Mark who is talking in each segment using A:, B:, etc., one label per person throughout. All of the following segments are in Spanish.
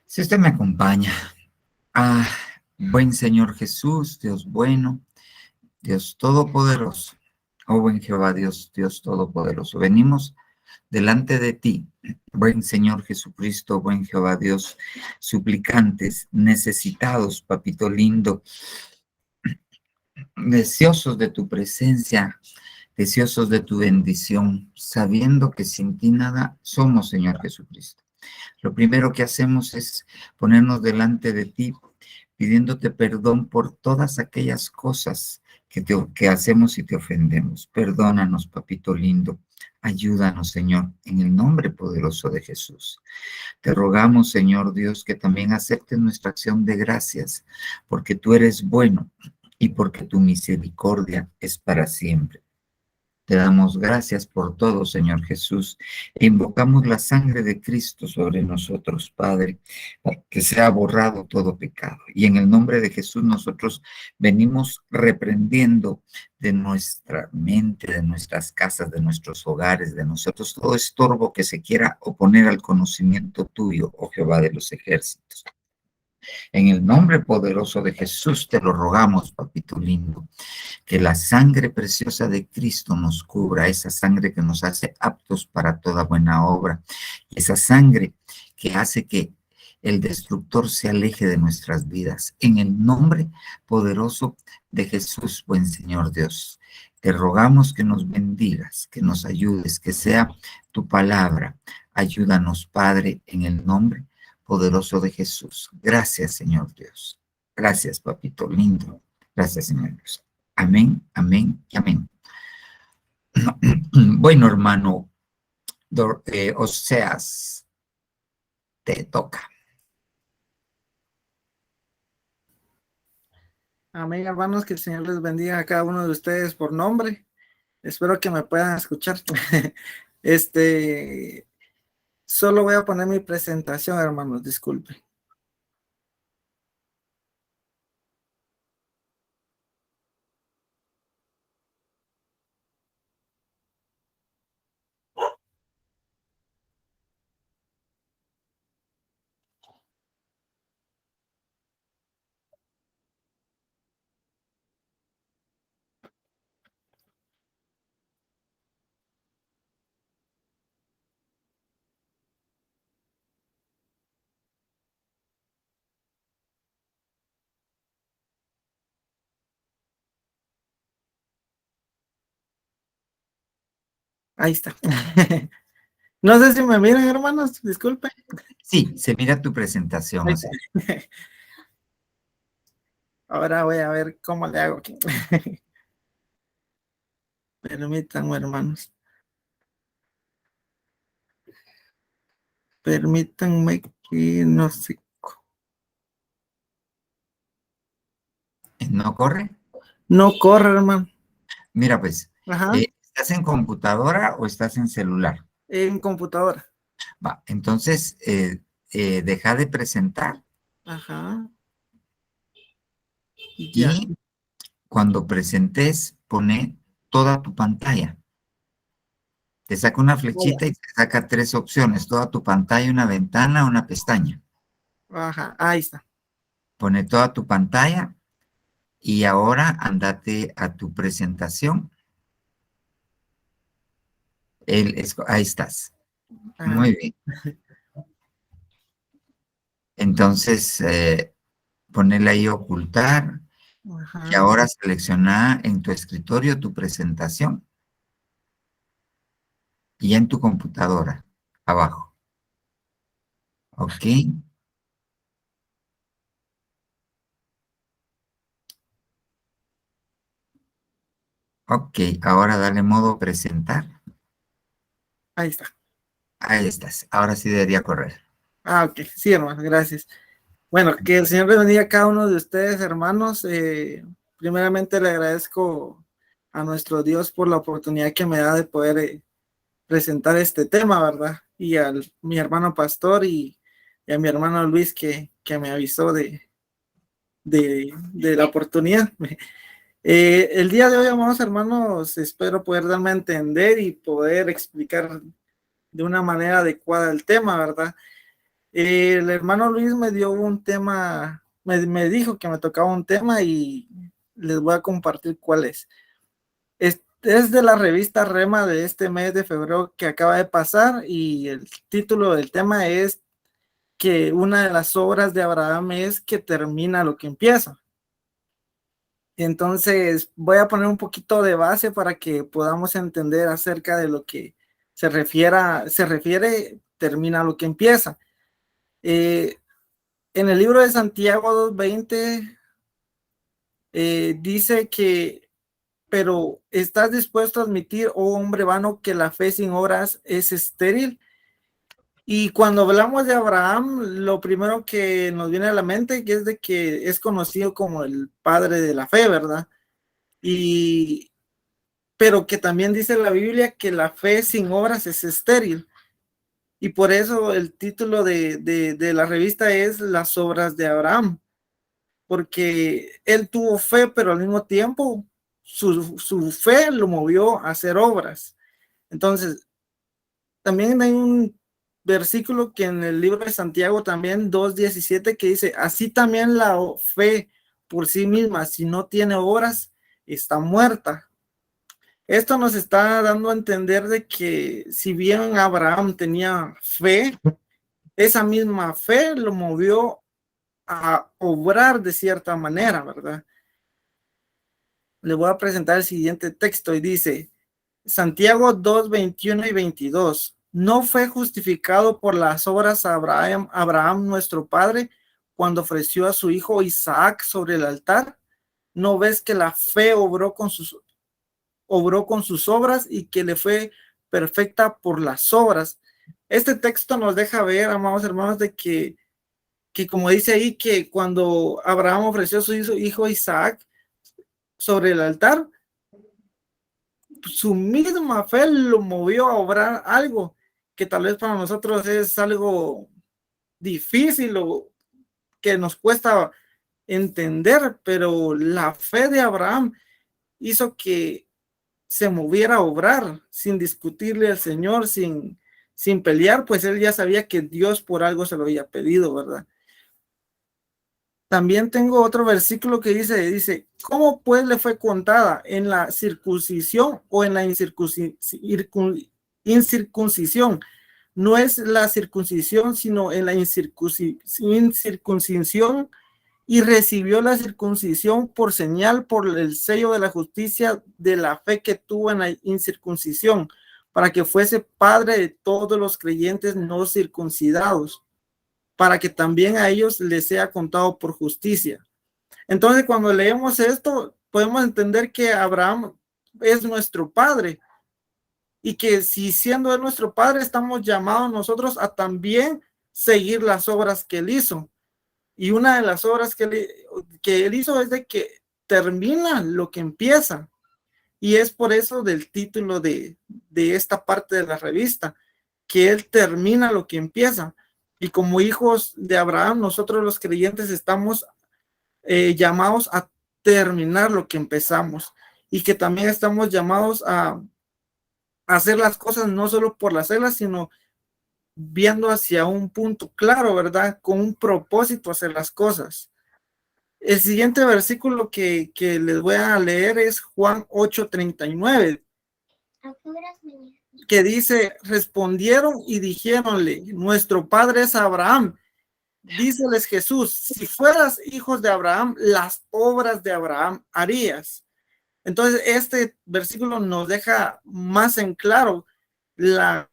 A: Si usted me acompaña, ah, buen Señor Jesús, Dios bueno, Dios todopoderoso, oh buen Jehová, Dios todopoderoso, venimos delante de ti, buen Señor Jesucristo, buen Jehová Dios, suplicantes, necesitados, papito lindo, deseosos de tu presencia, deseosos de tu bendición, sabiendo que sin ti nada somos, Señor Jesucristo. Lo primero que hacemos es ponernos delante de ti, pidiéndote perdón por todas aquellas cosas que hacemos y te ofendemos. Perdónanos, papito lindo. Ayúdanos, Señor, en el nombre poderoso de Jesús. Te rogamos, Señor Dios, que también aceptes nuestra acción de gracias, porque tú eres bueno y porque tu misericordia es para siempre. Te damos gracias por todo, Señor Jesús, e invocamos la sangre de Cristo sobre nosotros, Padre, para que sea borrado todo pecado. Y en el nombre de Jesús nosotros venimos reprendiendo de nuestra mente, de nuestras casas, de nuestros hogares, de nosotros, todo estorbo que se quiera oponer al conocimiento tuyo, oh Jehová de los ejércitos. En el nombre poderoso de Jesús te lo rogamos, papito lindo, que la sangre preciosa de Cristo nos cubra, esa sangre que nos hace aptos para toda buena obra, esa sangre que hace que el destructor se aleje de nuestras vidas. En el nombre poderoso de Jesús, buen Señor Dios, te rogamos que nos bendigas, que nos ayudes, que sea tu palabra. Ayúdanos, Padre, en el nombre poderoso de Jesús. Gracias, Señor Dios. Gracias, papito lindo. Gracias, Señor Dios. Amén, amén y amén. Bueno, hermano, Oseas, te toca.
B: Amén, hermanos, que el Señor les bendiga a cada uno de ustedes por nombre. Espero que me puedan escuchar. Solo voy a poner mi presentación, hermanos, disculpen. Ahí está. No sé si me miran, hermanos, disculpen.
A: Sí, se mira tu presentación. O sea.
B: Ahora voy a ver cómo le hago aquí. Permítanme, hermanos. Permítanme que no sé.
A: ¿No corre?
B: No corre, hermano.
A: Mira, pues,
B: Ajá.
A: ¿estás en computadora o estás en celular?
B: En computadora.
A: Va, entonces, deja de presentar.
B: Ajá. Ya.
A: Y cuando presentes, pone toda tu pantalla. Te saca una flechita y te saca 3 opciones, toda tu pantalla, una ventana, una pestaña.
B: Ajá, ahí está.
A: Pone toda tu pantalla y ahora andate a tu presentación. Ahí estás.
B: Ajá.
A: Muy bien. Entonces, ponele ahí ocultar y
B: Ajá.
A: ahora selecciona en tu escritorio tu presentación y en tu computadora, abajo. ¿Ok? Ok, ahora dale modo presentar.
B: Ahí está.
A: Ahí estás. Ahora sí debería correr.
B: Ah, ok. Sí, hermano, gracias. Bueno, que el Señor les bendiga a cada uno de ustedes, hermanos. Primeramente le agradezco a nuestro Dios por la oportunidad que me da de poder presentar este tema, ¿verdad? Y a mi hermano pastor y a mi hermano Luis que me avisó de la oportunidad. El día de hoy, amados hermanos, espero poder darme a entender y poder explicar una manera adecuada el tema, ¿verdad? El hermano Luis me dio un tema, me dijo que me tocaba un tema y les voy a compartir cuál es. Es de la revista Rema de este mes de febrero que acaba de pasar y el título del tema es que una de las obras de Abraham es que termina lo que empieza. Entonces voy a poner un poquito de base para que podamos entender acerca de lo que se refiere, termina lo que empieza. En el libro de Santiago 2:20 dice que, pero ¿estás dispuesto a admitir, oh hombre vano, que la fe sin obras es estéril? Y cuando hablamos de Abraham, lo primero que nos viene a la mente es de que es conocido como el padre de la fe, ¿verdad? Pero que también dice la Biblia que la fe sin obras es estéril. Y por eso el título de la revista es Las obras de Abraham, porque él tuvo fe, pero al mismo tiempo su fe lo movió a hacer obras. Entonces, también hay un versículo que en el libro de Santiago también 2:17 que dice, así también la fe por sí misma, si no tiene obras, está muerta. Esto nos está dando a entender de que si bien Abraham tenía fe, esa misma fe lo movió a obrar de cierta manera, ¿verdad? Le voy a presentar el siguiente texto y dice, Santiago 2:21 y 22. ¿No fue justificado por las obras Abraham nuestro padre cuando ofreció a su hijo Isaac sobre el altar? ¿No ves que la fe obró con sus obras y que le fue perfecta por las obras? Este texto nos deja ver, amados hermanos, de que como dice ahí, que cuando Abraham ofreció a su hijo Isaac sobre el altar, su misma fe lo movió a obrar algo que tal vez para nosotros es algo difícil o que nos cuesta entender, pero la fe de Abraham hizo que se moviera a obrar sin discutirle al Señor, sin pelear, pues él ya sabía que Dios por algo se lo había pedido, ¿verdad? También tengo otro versículo que dice, ¿cómo pues le fue contada? ¿En la circuncisión o en la incircuncisión? No es la circuncisión, sino en la incircuncisión, y recibió la circuncisión por señal, por el sello de la justicia de la fe que tuvo en la incircuncisión, para que fuese padre de todos los creyentes no circuncidados, para que también a ellos les sea contado por justicia. Entonces, cuando leemos esto, podemos entender que Abraham es nuestro padre y que si siendo él nuestro padre, estamos llamados nosotros a también seguir las obras que él hizo. Y una de las obras que él hizo es de que termina lo que empieza. Y es por eso del título de esta parte de la revista, que él termina lo que empieza. Y como hijos de Abraham, nosotros los creyentes estamos llamados a terminar lo que empezamos. Y que también estamos llamados a hacer las cosas no solo por hacerlas, sino viendo hacia un punto claro, ¿verdad? Con un propósito hacer las cosas. El siguiente versículo que les voy a leer es Juan 8:39, que dice, respondieron y dijéronle, nuestro padre es Abraham. Díceles Jesús, si fueras hijos de Abraham, las obras de Abraham harías. Entonces, este versículo nos deja más en claro la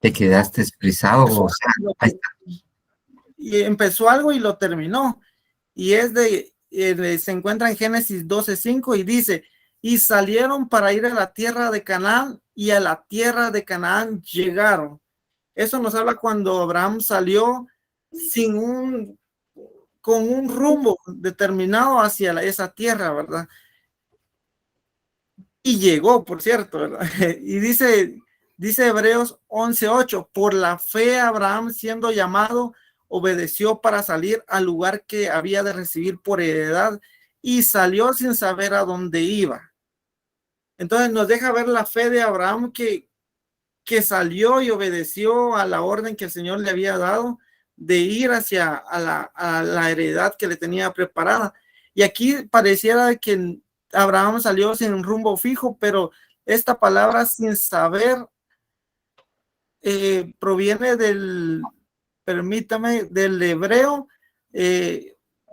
A: ¿Te quedaste frisado? O sea, ahí está.
B: y empezó algo y lo terminó. Y es se encuentra en Génesis 12:5 y dice, y salieron para ir a la tierra de Canaán y a la tierra de Canaán llegaron. Eso nos habla cuando Abraham salió con un rumbo determinado hacia esa tierra, ¿verdad? Y llegó, por cierto, ¿verdad? Y dice, Dice Hebreos 11:8, por la fe Abraham, siendo llamado, obedeció para salir al lugar que había de recibir por heredad y salió sin saber a dónde iba. Entonces nos deja ver la fe de Abraham que salió y obedeció a la orden que el Señor le había dado de ir hacia a la heredad que le tenía preparada. Y aquí pareciera que Abraham salió sin un rumbo fijo, pero esta palabra sin saber proviene permítame, del hebreo,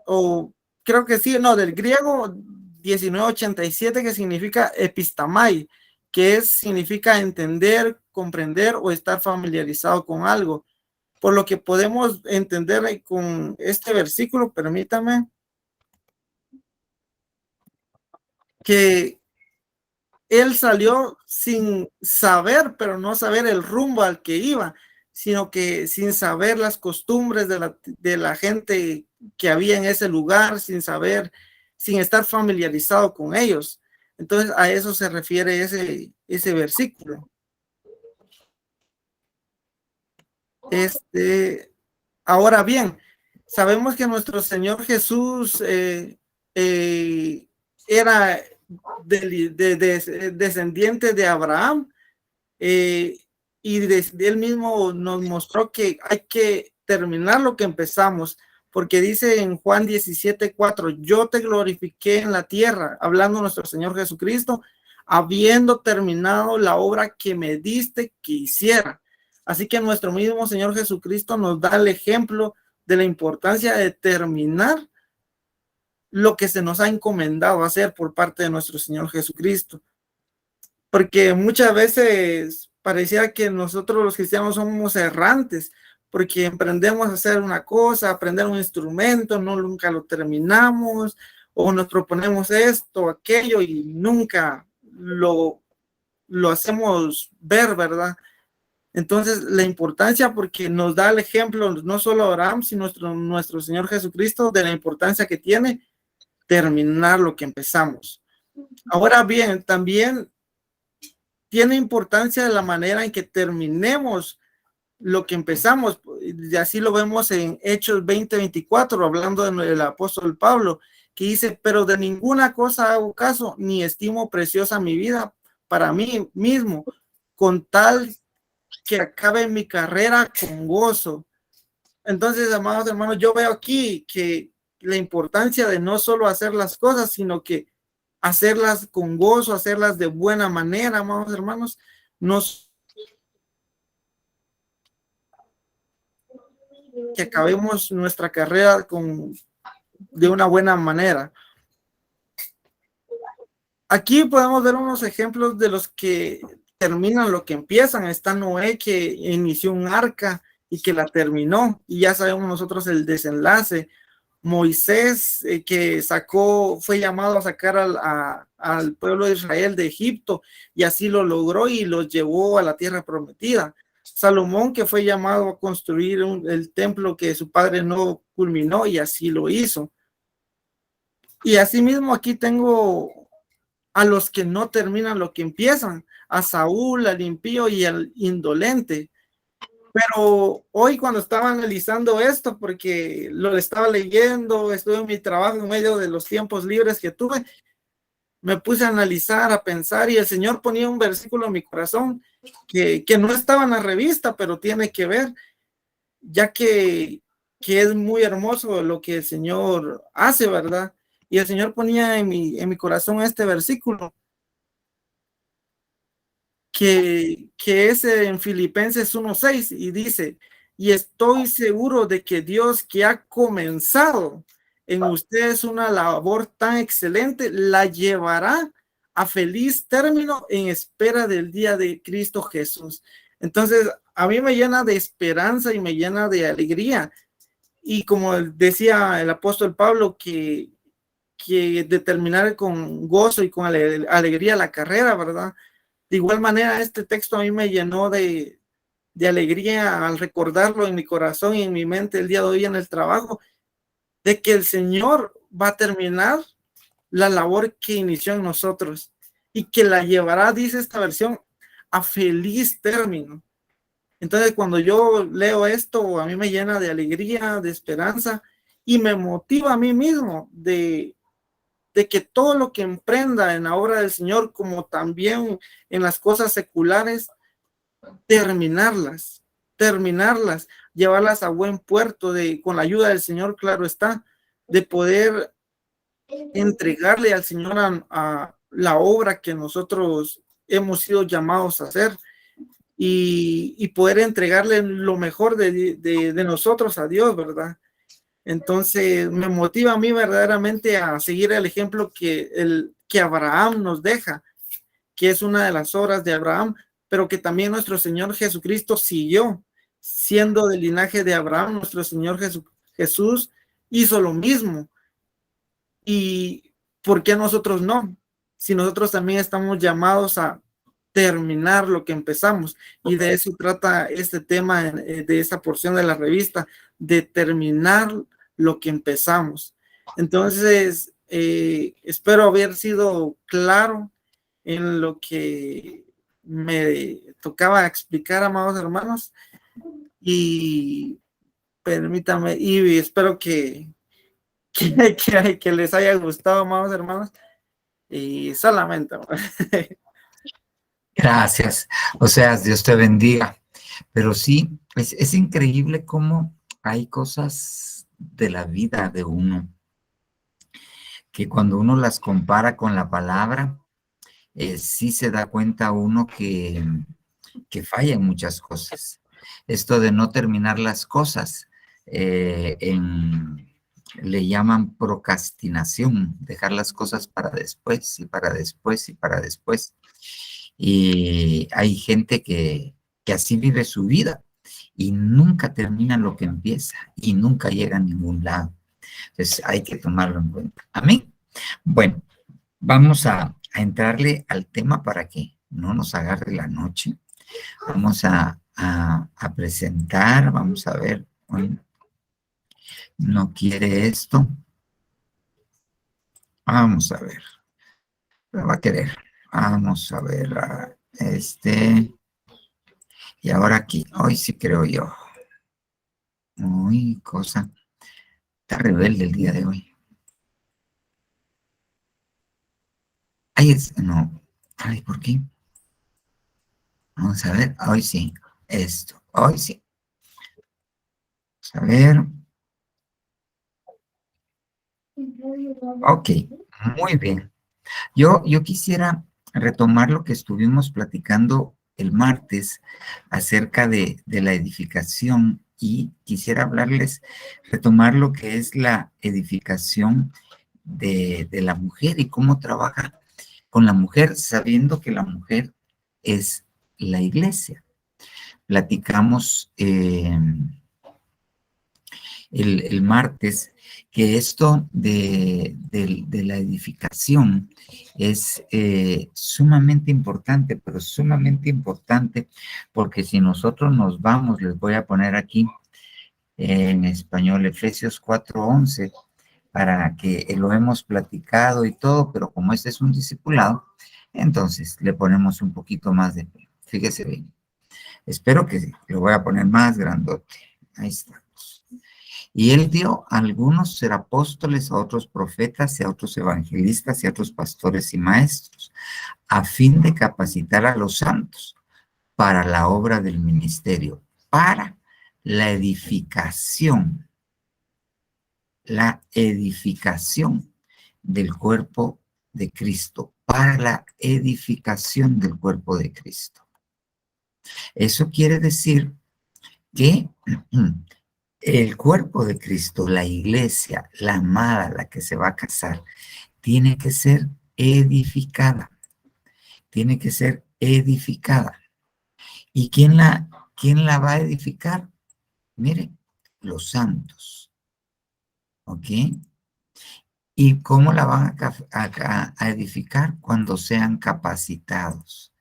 B: o creo que sí, no, del griego 1987, que significa epistamai, que significa entender, comprender o estar familiarizado con algo. Por lo que podemos entender con este versículo, permítame, que él salió sin saber, pero no saber el rumbo al que iba, sino que sin saber las costumbres de la gente que había en ese lugar, sin saber, sin estar familiarizado con ellos. Entonces a eso se refiere ese versículo. Ahora bien, sabemos que nuestro Señor Jesús era descendiente de Abraham, y él mismo nos mostró que hay que terminar lo que empezamos, porque dice en Juan 17:4, yo te glorifiqué en la tierra, hablando nuestro Señor Jesucristo, habiendo terminado la obra que me diste que hiciera. Así que nuestro mismo Señor Jesucristo nos da el ejemplo de la importancia de terminar lo que se nos ha encomendado hacer por parte de nuestro Señor Jesucristo. Porque muchas veces parecía que nosotros los cristianos somos errantes, porque emprendemos a hacer una cosa, aprender un instrumento, nunca lo terminamos, o nos proponemos esto, aquello, y nunca lo hacemos ver, ¿verdad? Entonces, la importancia, porque nos da el ejemplo, no solo Abraham, sino nuestro Señor Jesucristo, de la importancia que tiene terminar lo que empezamos. Ahora bien, también tiene importancia la manera en que terminemos lo que empezamos, y así lo vemos en Hechos 20:24, hablando del apóstol Pablo, que dice, pero de ninguna cosa hago caso, ni estimo preciosa mi vida para mí mismo, con tal que acabe mi carrera con gozo. Entonces, amados hermanos, yo veo aquí que la importancia de no solo hacer las cosas, sino que hacerlas con gozo, hacerlas de buena manera, amados hermanos, que acabemos nuestra carrera de una buena manera. Aquí podemos ver unos ejemplos de los que terminan lo que empiezan. Está Noé, que inició un arca y que la terminó, y ya sabemos nosotros el desenlace. Moisés, que fue llamado a sacar al pueblo de Israel de Egipto, y así lo logró y los llevó a la tierra prometida. Salomón, que fue llamado a construir el templo que su padre no culminó, y así lo hizo. Y asimismo aquí tengo a los que no terminan lo que empiezan, a Saúl, al impío y al indolente. Pero hoy, cuando estaba analizando esto, porque lo estaba leyendo, estuve en mi trabajo en medio de los tiempos libres que tuve, me puse a analizar, a pensar, y el Señor ponía un versículo en mi corazón que no estaba en la revista, pero tiene que ver, ya que es muy hermoso lo que el Señor hace, ¿verdad? Y el Señor ponía en mi corazón este versículo, que es en Filipenses 1:6, y dice, y estoy seguro de que Dios, que ha comenzado en ustedes una labor tan excelente, la llevará a feliz término en espera del día de Cristo Jesús. Entonces, a mí me llena de esperanza y me llena de alegría. Y como decía el apóstol Pablo, que de terminar con gozo y con alegría la carrera, ¿verdad? De igual manera, este texto a mí me llenó de alegría al recordarlo en mi corazón y en mi mente el día de hoy en el trabajo, de que el Señor va a terminar la labor que inició en nosotros y que la llevará, dice esta versión, a feliz término. Entonces, cuando yo leo esto, a mí me llena de alegría, de esperanza, y me motiva a mí mismo de que todo lo que emprenda en la obra del Señor, como también en las cosas seculares, terminarlas, llevarlas a buen puerto, con la ayuda del Señor, claro está, de poder entregarle al Señor a la obra que nosotros hemos sido llamados a hacer, y poder entregarle lo mejor de nosotros a Dios, ¿verdad? Entonces me motiva a mí verdaderamente a seguir el ejemplo que Abraham nos deja, que es una de las obras de Abraham, pero que también nuestro Señor Jesucristo siguió, siendo del linaje de Abraham. Nuestro Señor Jesús hizo lo mismo. ¿Y por qué nosotros no? Si nosotros también estamos llamados a terminar lo que empezamos, y de eso trata este tema de esta porción de la revista, de terminar lo que empezamos. Entonces, espero haber sido claro en lo que me tocaba explicar, amados hermanos, y permítame, y espero que les haya gustado, amados hermanos, y solamente.
A: Gracias. O sea, Dios te bendiga. Pero sí, es increíble cómo hay cosas de la vida de uno que cuando uno las compara con la palabra, sí se da cuenta uno que fallan muchas cosas. Esto de no terminar las cosas, le llaman procrastinación, dejar las cosas para después y para después y para después. Y hay gente que así vive su vida y nunca termina lo que empieza y nunca llega a ningún lado. Entonces hay que tomarlo en cuenta. Amén. Bueno, vamos a entrarle al tema para que no nos agarre la noche. Vamos a presentar, vamos a ver. No quiere esto. Vamos a ver. Lo va a querer. Vamos a ver. Y ahora aquí. Hoy sí creo yo. Uy, cosa. Está rebelde el día de hoy. Ay, no. Ay, ¿por qué? Vamos a ver. Hoy sí. Esto. Hoy sí. Vamos a ver. Ok. Muy bien. Yo quisiera retomar lo que estuvimos platicando el martes acerca de la edificación, y quisiera retomar lo que es la edificación de la mujer y cómo trabaja con la mujer, sabiendo que la mujer es la iglesia. Platicamos el martes que esto de la edificación es sumamente importante, pero sumamente importante, porque si nosotros nos vamos, les voy a poner aquí en español Efesios 4:11, para que lo hemos platicado y todo, pero como este es un discipulado, entonces le ponemos un poquito más de, fíjese bien, espero que lo voy a poner más grandote, ahí está. Y él dio a algunos ser apóstoles, a otros profetas, y a otros evangelistas, y a otros pastores y maestros, a fin de capacitar a los santos para la obra del ministerio, para la edificación del cuerpo de Cristo, para la edificación del cuerpo de Cristo. Eso quiere decir que el cuerpo de Cristo, la iglesia, la amada, la que se va a casar, tiene que ser edificada. Tiene que ser edificada. ¿Y quién la va a edificar? Mire, los santos. ¿Ok? ¿Y cómo la van a edificar? Cuando sean capacitados.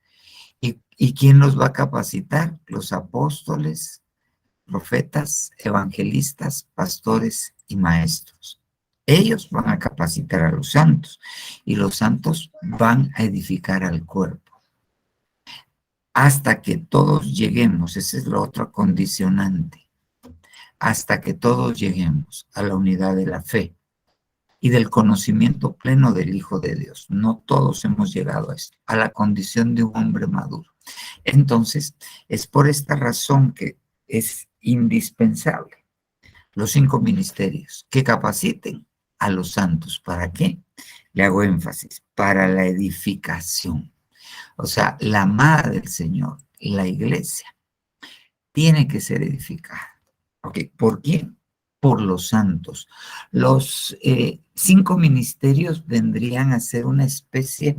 A: ¿Y quién los va a capacitar? Los apóstoles, profetas, evangelistas, pastores y maestros. Ellos van a capacitar a los santos y los santos van a edificar al cuerpo. hasta que todos lleguemos, esa es la otra condicionante, hasta que todos lleguemos a la unidad de la fe y del conocimiento pleno del Hijo de Dios. No todos hemos llegado a esto, a la condición de un hombre maduro. Entonces, es por esta razón que es indispensable los 5 ministerios que capaciten a los santos. ¿Para qué? Le hago énfasis, para la edificación. O sea, la amada del Señor, la iglesia, tiene que ser edificada. ¿Ok? ¿Por quién? Por los santos. Los 5 ministerios vendrían a ser una especie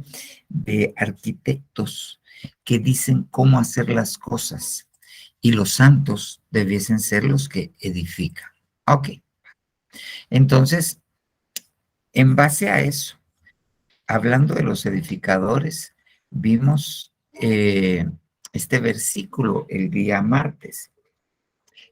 A: de arquitectos que dicen cómo hacer las cosas, y los santos debiesen ser los que edifican. Ok. Entonces, en base a eso, hablando de los edificadores, vimos este versículo el día martes.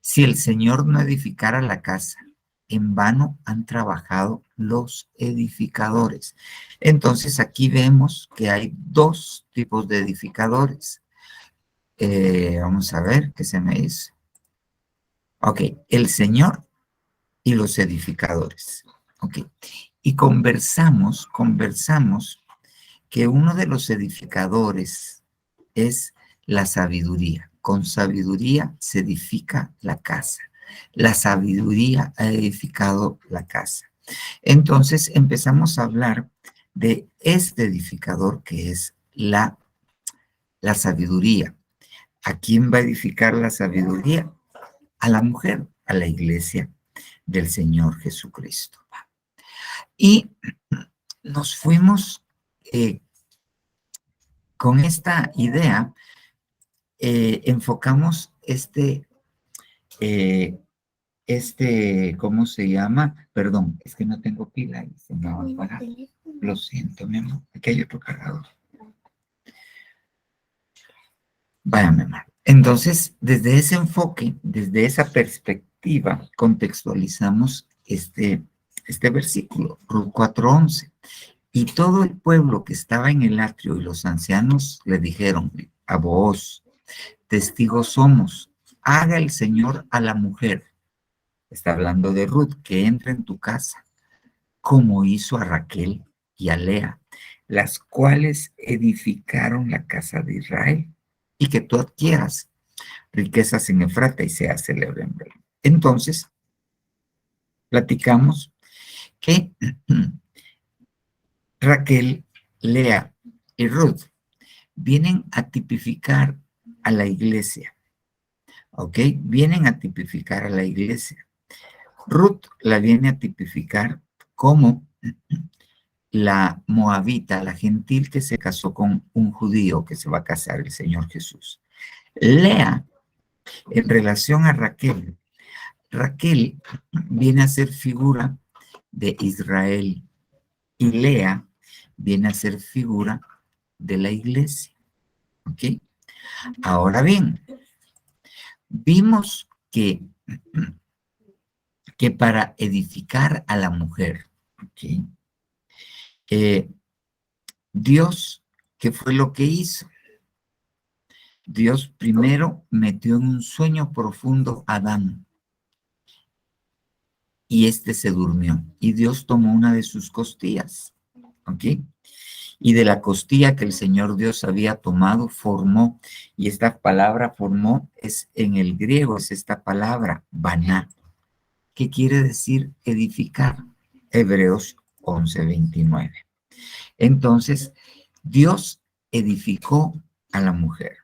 A: Si el Señor no edificara la casa, en vano han trabajado los edificadores. Entonces aquí vemos que hay 2 tipos de edificadores. Vamos a ver qué se me hizo. Ok, el Señor y los edificadores. Ok, y conversamos que uno de los edificadores es la sabiduría. Con sabiduría se edifica la casa. La sabiduría ha edificado la casa. Entonces empezamos a hablar de este edificador que es la sabiduría. ¿A quién va a edificar la sabiduría? A la mujer, a la iglesia del Señor Jesucristo. Y nos fuimos con esta idea, enfocamos ¿cómo se llama? Perdón, es que no tengo pila y se me va a apagar. Lo siento, mi amor, aquí hay otro cargador. Vaya, mi amor. Entonces, desde ese enfoque, desde esa perspectiva, contextualizamos este versículo, Ruth 4:11. Y todo el pueblo que estaba en el atrio y los ancianos le dijeron a Booz, testigos somos, haga el Señor a la mujer, está hablando de Ruth, que entre en tu casa, como hizo a Raquel y a Lea, las cuales edificaron la casa de Israel, y que tú adquieras riquezas en Efrata y sea célebre en Belén. Entonces, platicamos que Raquel, Lea y Ruth vienen a tipificar a la iglesia, ¿ok? Vienen a tipificar a la iglesia. Ruth la viene a tipificar como la moabita, la gentil que se casó con un judío que se va a casar el Señor Jesús. Lea, en relación a Raquel, Raquel viene a ser figura de Israel y Lea viene a ser figura de la iglesia. ¿Ok? Ahora bien, vimos que para edificar a la mujer, ¿ok? Dios, ¿qué fue lo que hizo? Dios primero metió en un sueño profundo a Adán y éste se durmió y Dios tomó una de sus costillas, ¿ok? Y de la costilla que el Señor Dios había tomado, formó, y esta palabra formó es en el griego, es esta palabra, baná, que quiere decir edificar, Hebreos 11:29. Entonces, Dios edificó a la mujer.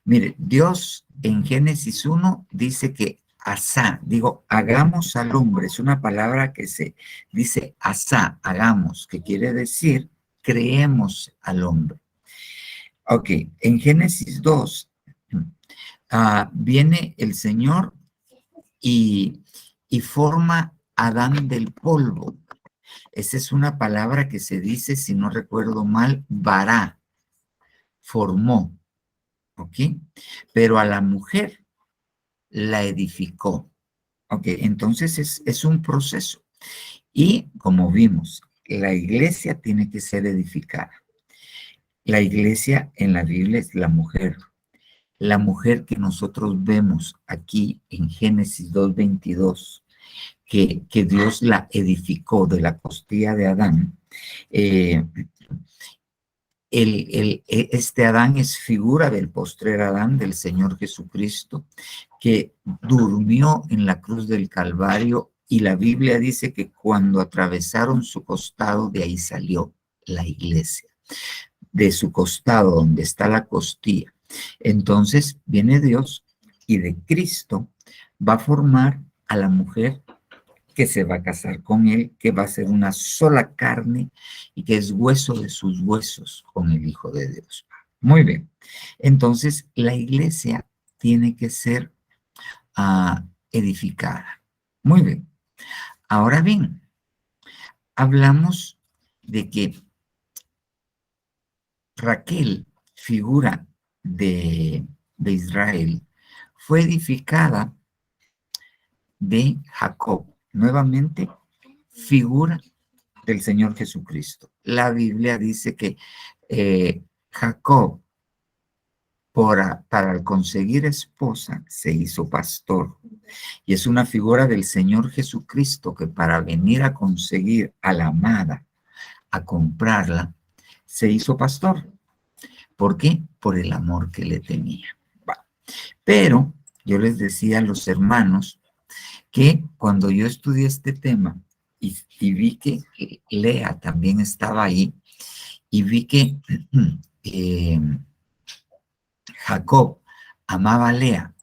A: Mire, Dios en Génesis 1 dice que asá, hagamos al hombre, es una palabra que se dice asá, hagamos, que quiere decir creemos al hombre. Ok, en Génesis 2 viene el Señor y forma a Adán del polvo. Esa es una palabra que se dice, si no recuerdo mal, vará, formó, ¿ok? Pero a la mujer la edificó, ¿ok? Entonces es un proceso. Y como vimos, la iglesia tiene que ser edificada. La iglesia en la Biblia es la mujer. la mujer que nosotros vemos aquí en Génesis 2:22, que Dios la edificó de la costilla de Adán, eh, este Adán es figura del postrer Adán, del Señor Jesucristo, que durmió en la cruz del Calvario, y la Biblia dice que cuando atravesaron su costado, de ahí salió la iglesia, de su costado donde está la costilla. Entonces viene Dios y de Cristo va a formar a la mujer que se va a casar con él, que va a ser una sola carne y que es hueso de sus huesos con el Hijo de Dios. Muy bien. Entonces, la iglesia tiene que ser edificada. Muy bien. Ahora bien, hablamos de que Raquel, figura de Israel, fue edificada de Jacob. Nuevamente, figura del Señor Jesucristo. La Biblia dice que Jacob, para conseguir esposa, se hizo pastor. Y es una figura del Señor Jesucristo que para venir a conseguir a la amada, a comprarla, se hizo pastor. ¿Por qué? Por el amor que le tenía. Pero yo les decía a los hermanos que cuando yo estudié este tema y vi que Lea también estaba ahí, y vi que Jacob amaba a Lea,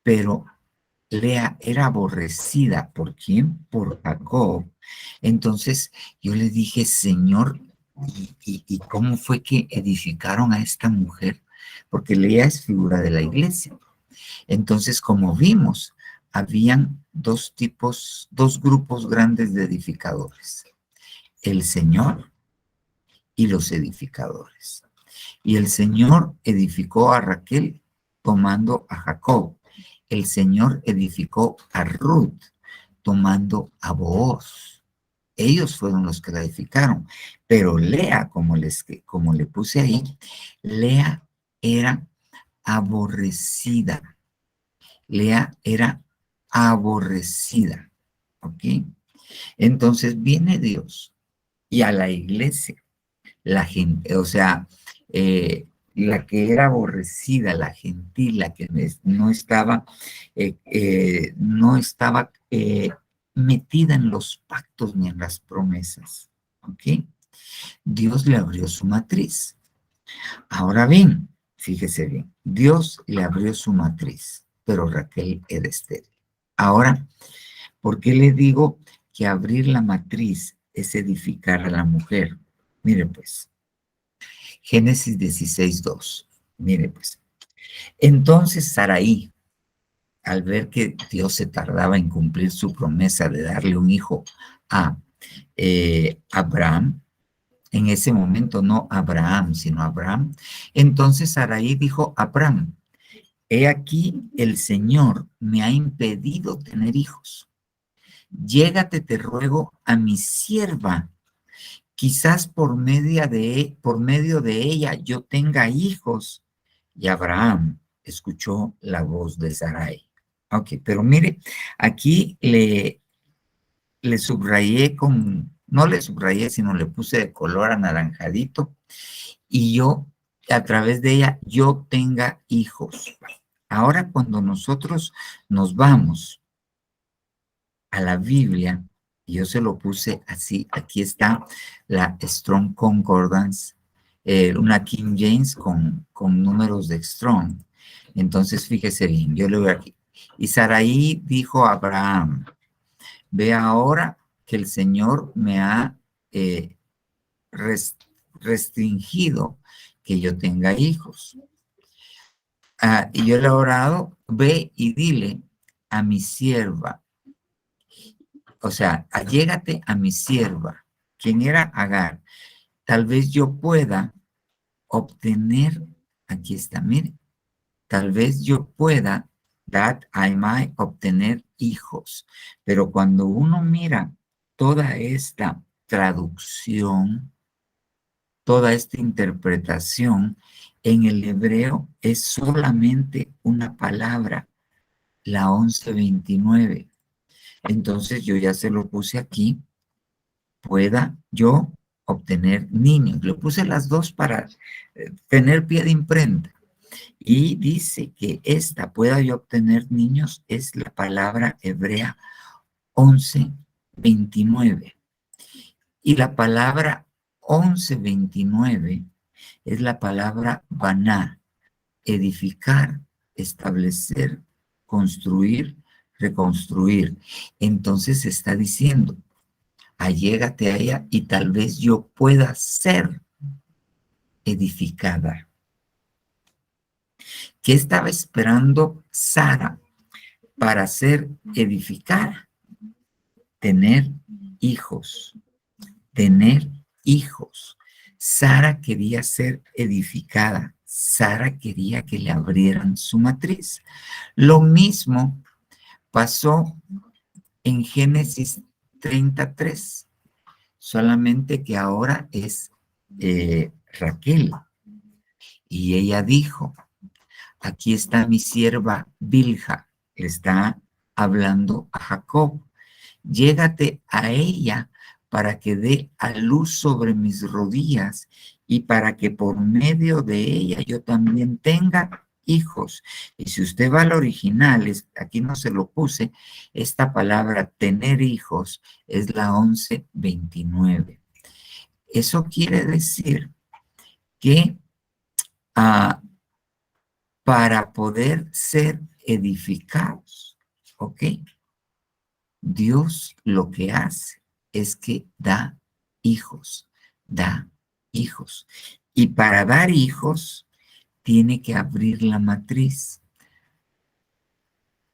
A: pero Lea era aborrecida. ¿Por quién? Por Jacob. Entonces yo le dije, Señor, ¿y cómo fue que edificaron a esta mujer? Porque Lea es figura de la iglesia. Entonces, como vimos, habían dos grupos grandes de edificadores: el Señor y los edificadores. Y el Señor edificó a Raquel tomando a Jacob. El Señor edificó a Ruth tomando a Booz. Ellos fueron los que la edificaron. Pero Lea, como le puse ahí, Lea era aborrecida. Lea era aborrecida. ¿Ok? Entonces viene Dios y a la iglesia, la gente, o sea, la que era aborrecida, la gentil, la que no estaba metida en los pactos ni en las promesas. ¿Ok? Dios le abrió su matriz. Ahora bien, fíjese bien, Dios le abrió su matriz, pero Raquel era estéril. Ahora, ¿por qué le digo que abrir la matriz es edificar a la mujer? Mire pues, Génesis 16:2. Mire pues. Entonces Saraí, al ver que Dios se tardaba en cumplir su promesa de darle un hijo a Abraham, en ese momento no Abraham, sino Abraham, entonces Saraí dijo a Abraham, he aquí el Señor me ha impedido tener hijos. Llégate, te ruego, a mi sierva, quizás por medio de ella yo tenga hijos. Y Abraham escuchó la voz de Sarai. Ok, pero mire, aquí le subrayé no le subrayé, sino le puse de color anaranjadito, y yo, a través de ella, yo tenga hijos. Ahora, cuando nosotros nos vamos a la Biblia, yo se lo puse así, aquí está la Strong Concordance, una King James con números de Strong. Entonces, fíjese bien, yo le voy aquí. Y Saraí dijo a Abraham, ve ahora que el Señor me ha restringido que yo tenga hijos. Y yo le he orado, ve y dile a mi sierva, o sea, allégate a mi sierva, quien era Agar, tal vez yo pueda obtener, aquí está, mire, tal vez yo pueda, that I might, obtener hijos. Pero cuando uno mira toda esta traducción, toda esta interpretación, en el hebreo es solamente una palabra, la 1129. Entonces yo ya se lo puse aquí, pueda yo obtener niños. Le puse las dos para tener pie de imprenta. Y dice que esta pueda yo obtener niños es la palabra hebrea 1129. Y la palabra 1129 es la palabra baná, edificar, establecer, construir, reconstruir. Entonces está diciendo, allégate a ella y tal vez yo pueda ser edificada. ¿Qué estaba esperando Sara para ser edificada? Tener hijos, tener hijos. Sara quería ser edificada. Sara quería que le abrieran su matriz. Lo mismo pasó en Génesis 33, solamente que ahora es Raquel. Y ella dijo, aquí está mi sierva Bilha, le está hablando a Jacob, llégate a ella para que dé a luz sobre mis rodillas y para que por medio de ella yo también tenga hijos. Y si usted va al original, aquí no se lo puse, esta palabra tener hijos es la 1129. Eso quiere decir que para poder ser edificados, ¿ok? Dios lo que hace es que da hijos, da hijos. Y para dar hijos, tiene que abrir la matriz.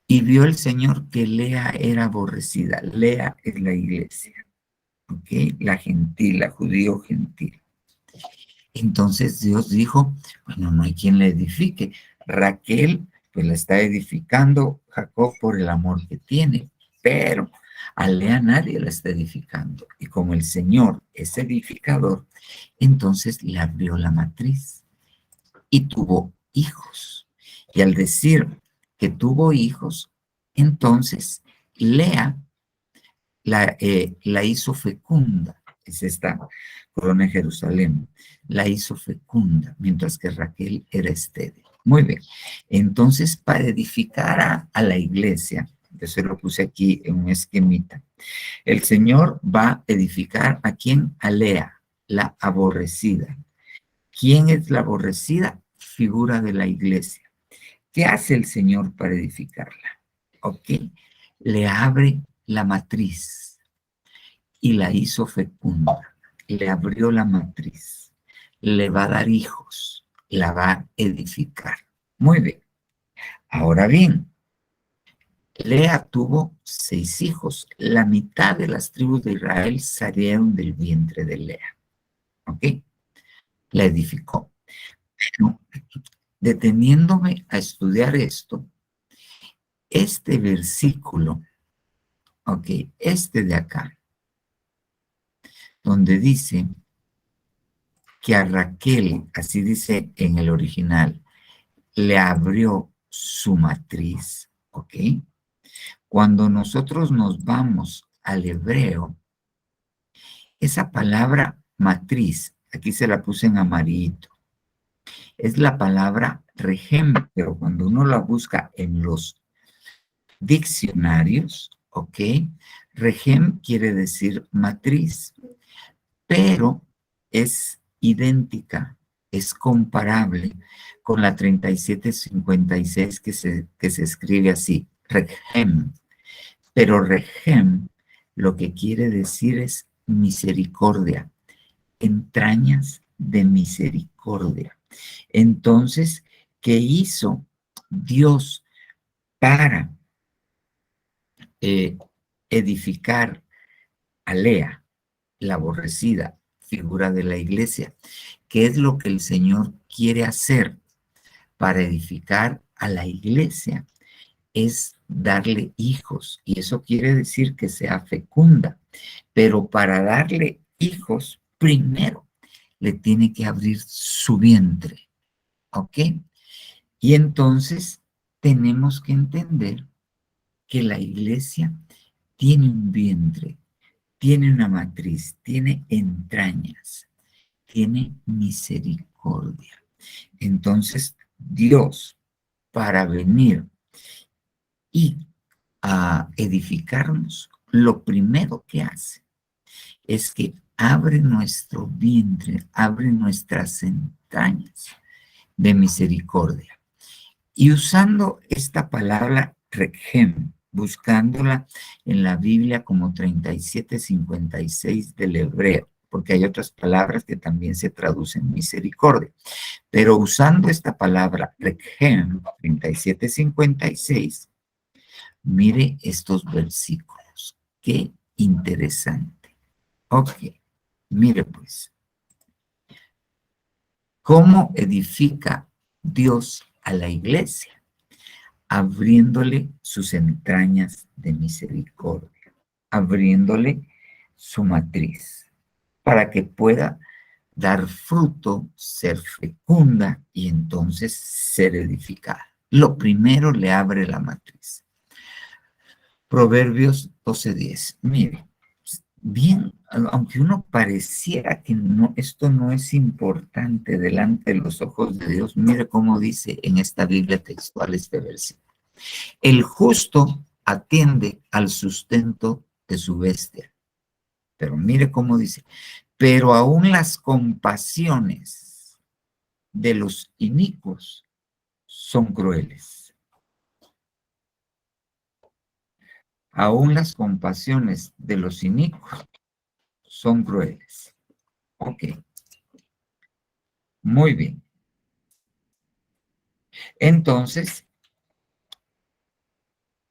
A: Y vio el Señor que Lea era aborrecida. Lea es la iglesia, ¿ok? La gentil, la judío gentil. Entonces Dios dijo, bueno, no hay quien la edifique. Raquel, pues la está edificando Jacob por el amor que tiene, pero a Lea nadie la está edificando. Y como el Señor es edificador, entonces le abrió la matriz y tuvo hijos. Y al decir que tuvo hijos, entonces Lea la hizo fecunda. Es esta corona de Jerusalén. La hizo fecunda, mientras que Raquel era estéril. Muy bien. Entonces, para edificar a la iglesia, yo se lo puse aquí en un esquemita, el Señor va a edificar a quién? A Lea, la aborrecida. ¿Quién es la aborrecida? Figura de la iglesia. ¿Qué hace el Señor para edificarla? ¿Ok? Le abre la matriz y la hizo fecunda. Le abrió la matriz. Le va a dar hijos. La va a edificar. Muy bien. Ahora bien, Lea tuvo 6 hijos. La mitad de las tribus de Israel salieron del vientre de Lea. ¿Ok? La edificó. Pero, deteniéndome a estudiar esto, este versículo, ok, este de acá, donde dice que a Raquel, así dice en el original, le abrió su matriz, ¿ok? Cuando nosotros nos vamos al hebreo, esa palabra matriz, aquí se la puse en amarillito, es la palabra regem, pero cuando uno la busca en los diccionarios, ¿ok? Regem quiere decir matriz, pero es idéntica, es comparable con la 3756 que se escribe así, regem. Pero regem lo que quiere decir es misericordia, entrañas de misericordia. Entonces, ¿qué hizo Dios para edificar a Lea, la aborrecida figura de la iglesia? ¿Qué es lo que el Señor quiere hacer para edificar a la iglesia? Es darle hijos, y eso quiere decir que sea fecunda, pero para darle hijos, primero le tiene que abrir su vientre, ¿Ok? Y entonces tenemos que entender que la iglesia tiene un vientre, tiene una matriz, tiene entrañas, tiene misericordia. Entonces, Dios, para venir y a edificarnos, lo primero que hace es que abre nuestro vientre, abre nuestras entrañas de misericordia. Y usando esta palabra regem, buscándola en la Biblia como 3756 del hebreo, porque hay otras palabras que también se traducen misericordia, pero usando esta palabra regem 3756, mire estos versículos, qué interesante. Ok, mire pues, ¿cómo edifica Dios a la iglesia? Abriéndole sus entrañas de misericordia, abriéndole su matriz, para que pueda dar fruto, ser fecunda y entonces ser edificada. Lo primero le abre la matriz. Proverbios 12:10. Mire, bien, aunque uno pareciera que no, esto no es importante delante de los ojos de Dios, mire cómo dice en esta Biblia textual este versículo. El justo atiende al sustento de su bestia. Pero mire cómo dice, pero aún las compasiones de los inicuos son crueles. Aún las compasiones de los inicuos son crueles. Ok. Muy bien. Entonces,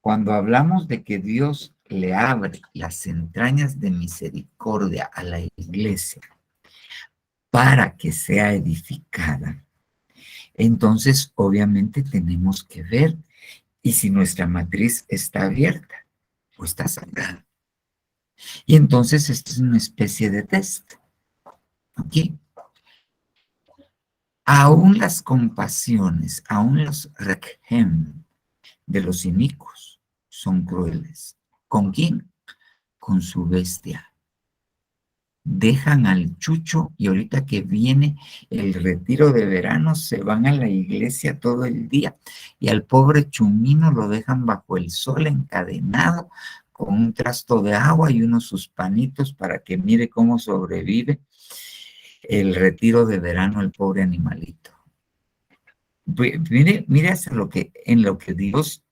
A: cuando hablamos de que Dios le abre las entrañas de misericordia a la iglesia para que sea edificada, entonces obviamente tenemos que ver y si nuestra matriz está abierta o está cerrada. Y entonces esto es una especie de test. ¿Ok? Aún las compasiones, aún los regem de los inicuos son crueles. ¿Con quién? Con su bestia. Dejan al chucho y ahorita que viene el retiro de verano se van a la iglesia todo el día y al pobre chumino lo dejan bajo el sol encadenado con un trasto de agua y unos sus panitos para que mire cómo sobrevive el retiro de verano el pobre animalito. Mire hasta en lo que Dios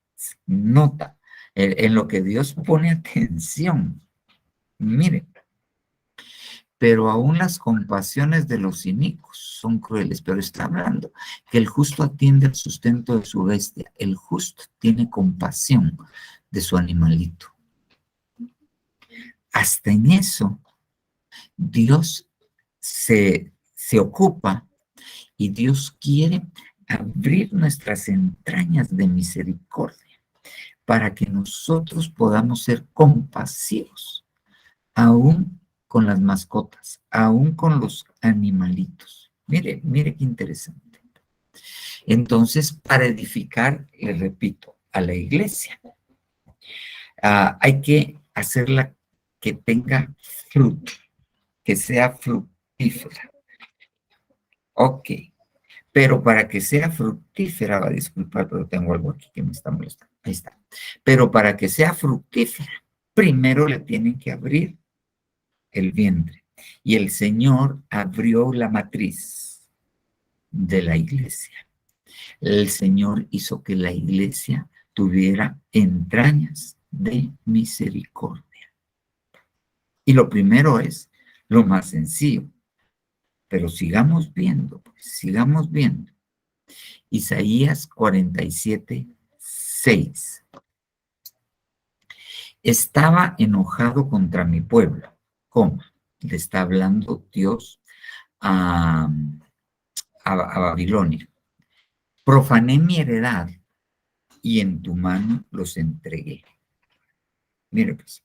A: nota, en lo que Dios pone atención. Mire. Pero aún las compasiones de los inicuos son crueles, pero está hablando que el justo atiende al sustento de su bestia, el justo tiene compasión de su animalito. Hasta en eso, Dios se ocupa y Dios quiere abrir nuestras entrañas de misericordia para que nosotros podamos ser compasivos, aún con las mascotas, aún con los animalitos. Mire qué interesante. Entonces, para edificar, le repito, a la iglesia, hay que hacerla que tenga fruto, que sea fructífera. Ok, pero para que sea fructífera, va a disculpar, pero tengo algo aquí que me está molestando. Ahí está. Pero para que sea fructífera, primero le tienen que abrir el vientre. Y el Señor abrió la matriz de la iglesia. El Señor hizo que la iglesia tuviera entrañas de misericordia. Y lo primero es lo más sencillo. Pero sigamos viendo, pues, sigamos viendo. Isaías 47:6. Estaba enojado contra mi pueblo. ¿Cómo? Le está hablando Dios a Babilonia. Profané mi heredad y en tu mano los entregué. Mire pues,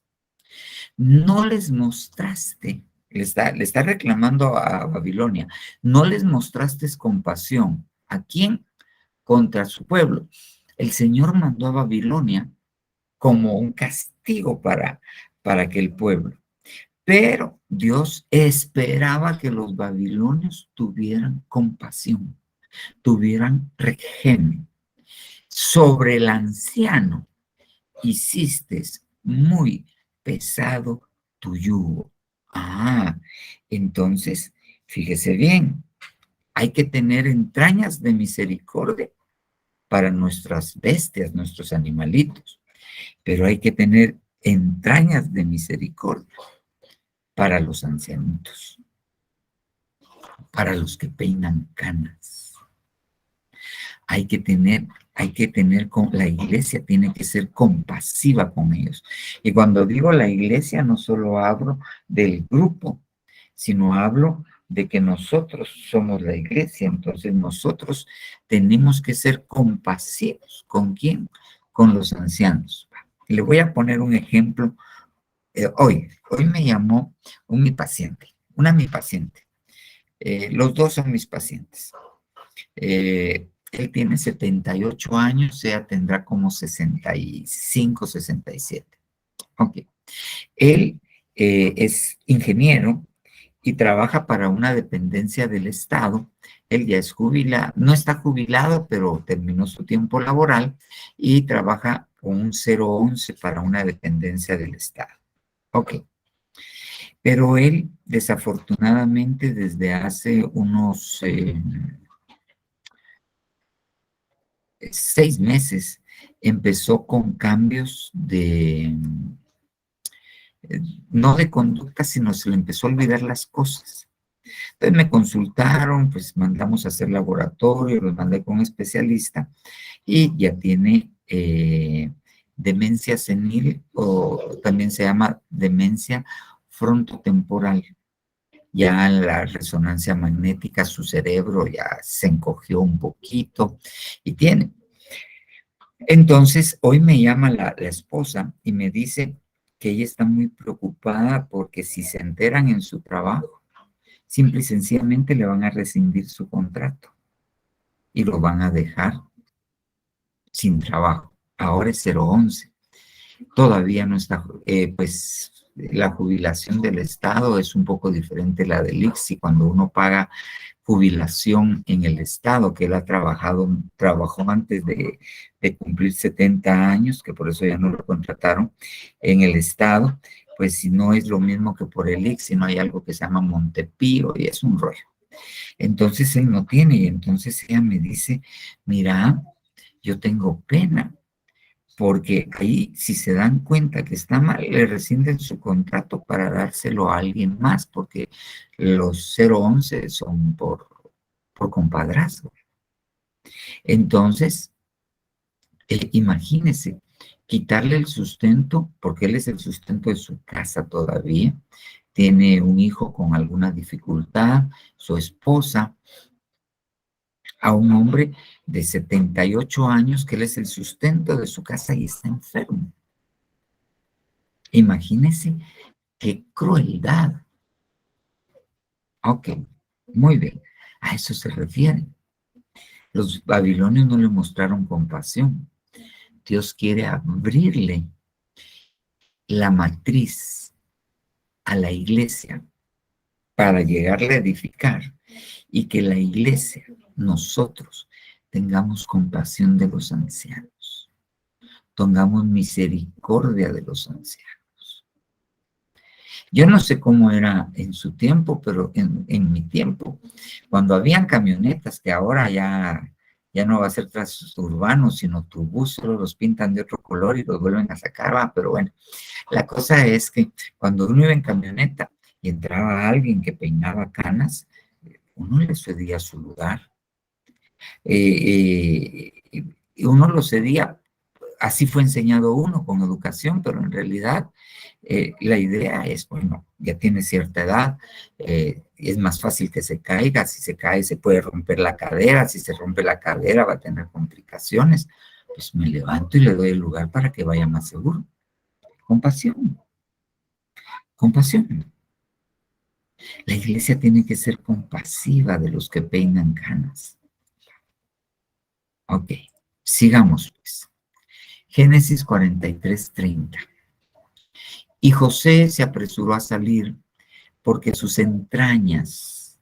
A: no les mostraste, le está reclamando a Babilonia, no les mostraste compasión ¿A quién? Contra su pueblo. El Señor mandó a Babilonia como un castigo para aquel pueblo. Pero Dios esperaba que los babilonios tuvieran compasión, tuvieran regenio. Sobre el anciano hiciste muy pesado tu yugo. Ah, entonces, fíjese bien, hay que tener entrañas de misericordia para nuestras bestias, nuestros animalitos, pero hay que tener entrañas de misericordia para los ancianitos, para los que peinan canas. Hay que tener, la iglesia tiene que ser compasiva con ellos. Y cuando digo la iglesia, no solo hablo del grupo, sino hablo de que nosotros somos la iglesia. Entonces nosotros tenemos que ser compasivos. ¿Con quién? Con los ancianos. Le voy a poner un ejemplo. Hoy me llamó mi paciente, mi paciente. Los dos son mis pacientes. Él tiene 78 años, ella tendrá como 65, 67. Ok. Él es ingeniero y trabaja para una dependencia del Estado. Él ya es jubilado, no está jubilado, pero terminó su tiempo laboral y trabaja con un 011 para una dependencia del Estado. Ok. Pero él, desafortunadamente, desde hace unos 6 meses, empezó con cambios no de conducta, sino se le empezó a olvidar las cosas. Entonces me consultaron, pues mandamos a hacer laboratorio, los mandé con un especialista y ya tiene demencia senil, o también se llama demencia frontotemporal. Ya la resonancia magnética, su cerebro ya se encogió un poquito y tiene. Entonces, hoy me llama la esposa y me dice que ella está muy preocupada porque si se enteran en su trabajo, simple y sencillamente le van a rescindir su contrato y lo van a dejar sin trabajo. Ahora es 011. Todavía no está, pues la jubilación del Estado es un poco diferente a la del ICSI. Cuando uno paga jubilación en el Estado, que él trabajó antes de cumplir 70 años, que por eso ya no lo contrataron en el Estado, pues si no es lo mismo que por el ICSI, no hay algo que se llama Montepío y es un rollo. Entonces él no tiene, y entonces ella me dice, mira, yo tengo pena, porque ahí, si se dan cuenta que está mal, le rescinden su contrato para dárselo a alguien más, porque los 011 son por compadrazgo. Entonces, imagínese, quitarle el sustento, porque él es el sustento de su casa todavía, tiene un hijo con alguna dificultad, su esposa, a un hombre de 78 años que él es el sustento de su casa y está enfermo. Imagínese qué crueldad. Ok, muy bien, a eso se refiere. Los babilonios no le mostraron compasión. Dios quiere abrirle la matriz a la iglesia para llegarle a edificar y que la iglesia, nosotros, tengamos compasión de los ancianos, tengamos misericordia de los ancianos. Yo no sé cómo era en su tiempo, pero en mi tiempo, cuando habían camionetas, que ahora ya no va a ser transurbanos, sino turbus, solo los pintan de otro color y los vuelven a sacar, pero bueno, la cosa es que cuando uno iba en camioneta y entraba alguien que peinaba canas, uno le cedía su lugar. Y uno lo cedía, así fue enseñado uno con educación, pero en realidad la idea es, bueno, ya tiene cierta edad, es más fácil que se caiga, si se cae se puede romper la cadera, si se rompe la cadera va a tener complicaciones, pues me levanto y le doy el lugar para que vaya más seguro. Compasión, compasión. La iglesia tiene que ser compasiva de los que peinan canas. Ok, sigamos pues. Génesis 43:30. Y José se apresuró a salir porque sus entrañas,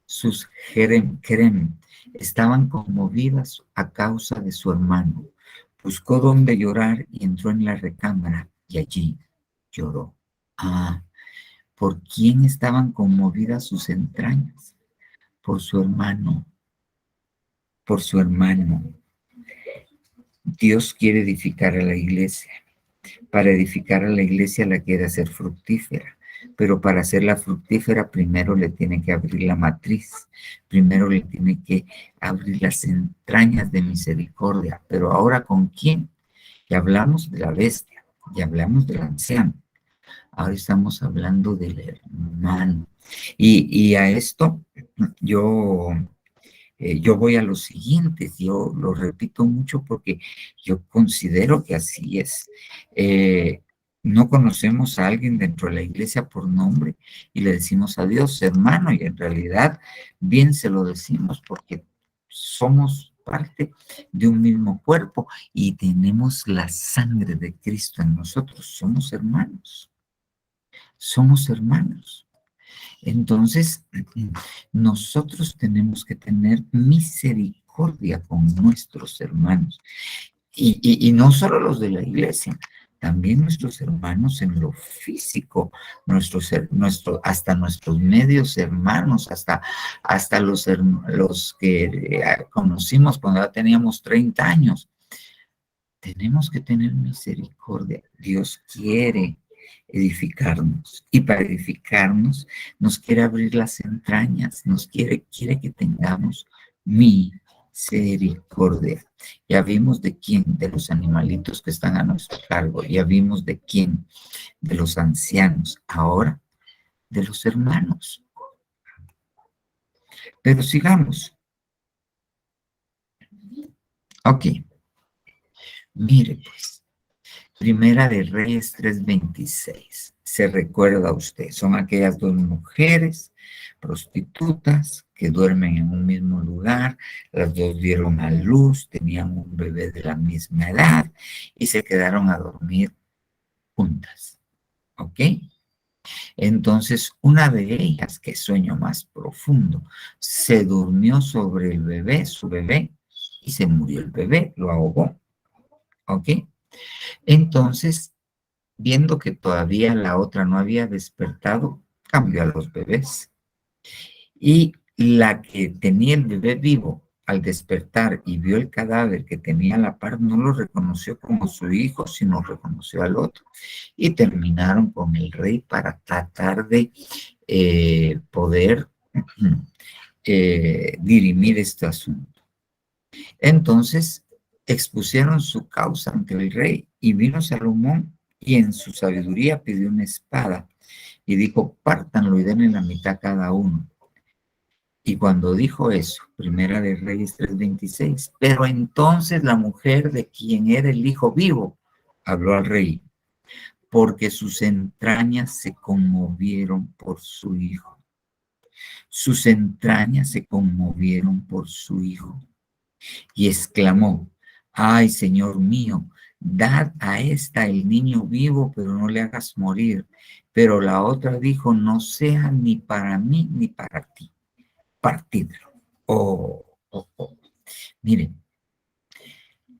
A: sus querem, estaban conmovidas a causa de su hermano. Buscó dónde llorar y entró en la recámara y allí lloró. Ah, ¿por quién estaban conmovidas sus entrañas? Por su hermano, por su hermano. Dios quiere edificar a la iglesia. Para edificar a la iglesia la quiere hacer fructífera, pero para hacerla fructífera primero le tiene que abrir la matriz, primero le tiene que abrir las entrañas de misericordia. Pero ahora, ¿con quién? Ya hablamos de la bestia, ya hablamos del anciano, ahora estamos hablando del hermano. Y a esto yo yo voy a los siguientes, yo lo repito mucho porque yo considero que así es. Eh, no conocemos a alguien dentro de la iglesia por nombre y le decimos a Dios, hermano, y en realidad bien se lo decimos porque somos parte de un mismo cuerpo y tenemos la sangre de Cristo en nosotros. Somos hermanos, somos hermanos. Entonces, nosotros tenemos que tener misericordia con nuestros hermanos. Y no solo los de la iglesia, también nuestros hermanos en lo físico, hasta nuestros medios hermanos, hasta los que conocimos cuando ya teníamos 30 años. Tenemos que tener misericordia. Dios quiere edificarnos y para edificarnos nos quiere abrir las entrañas, quiere que tengamos misericordia. Ya vimos de quién, de los animalitos que están a nuestro cargo, ya vimos de quién, de los ancianos, ahora de los hermanos. Pero sigamos. Ok, mire pues. Primera de Reyes 3:26. Se recuerda a usted, son aquellas dos mujeres prostitutas que duermen en un mismo lugar, las dos dieron a luz, tenían un bebé de la misma edad y se quedaron a dormir juntas. ¿Ok? Entonces, una de ellas, qué sueño más profundo, se durmió sobre el bebé, su bebé, y se murió el bebé, lo ahogó. ¿Ok? Entonces, viendo que todavía la otra no había despertado, cambió a los bebés. Y la que tenía el bebé vivo, al despertar y vio el cadáver que tenía a la par, no lo reconoció como su hijo, sino reconoció al otro. Y terminaron con el rey para tratar de poder dirimir este asunto. Entonces, expusieron su causa ante el rey y vino Salomón y en su sabiduría pidió una espada y dijo, pártanlo y denle la mitad cada uno. Y cuando dijo eso, Primera de Reyes 3:26, pero entonces la mujer de quien era el hijo vivo habló al rey, porque sus entrañas se conmovieron por su hijo. Sus entrañas se conmovieron por su hijo. Y exclamó, ay, Señor mío, dad a esta el niño vivo, pero no le hagas morir. Pero la otra dijo, no sea ni para mí ni para ti. Partidlo. Oh, oh, oh. Miren,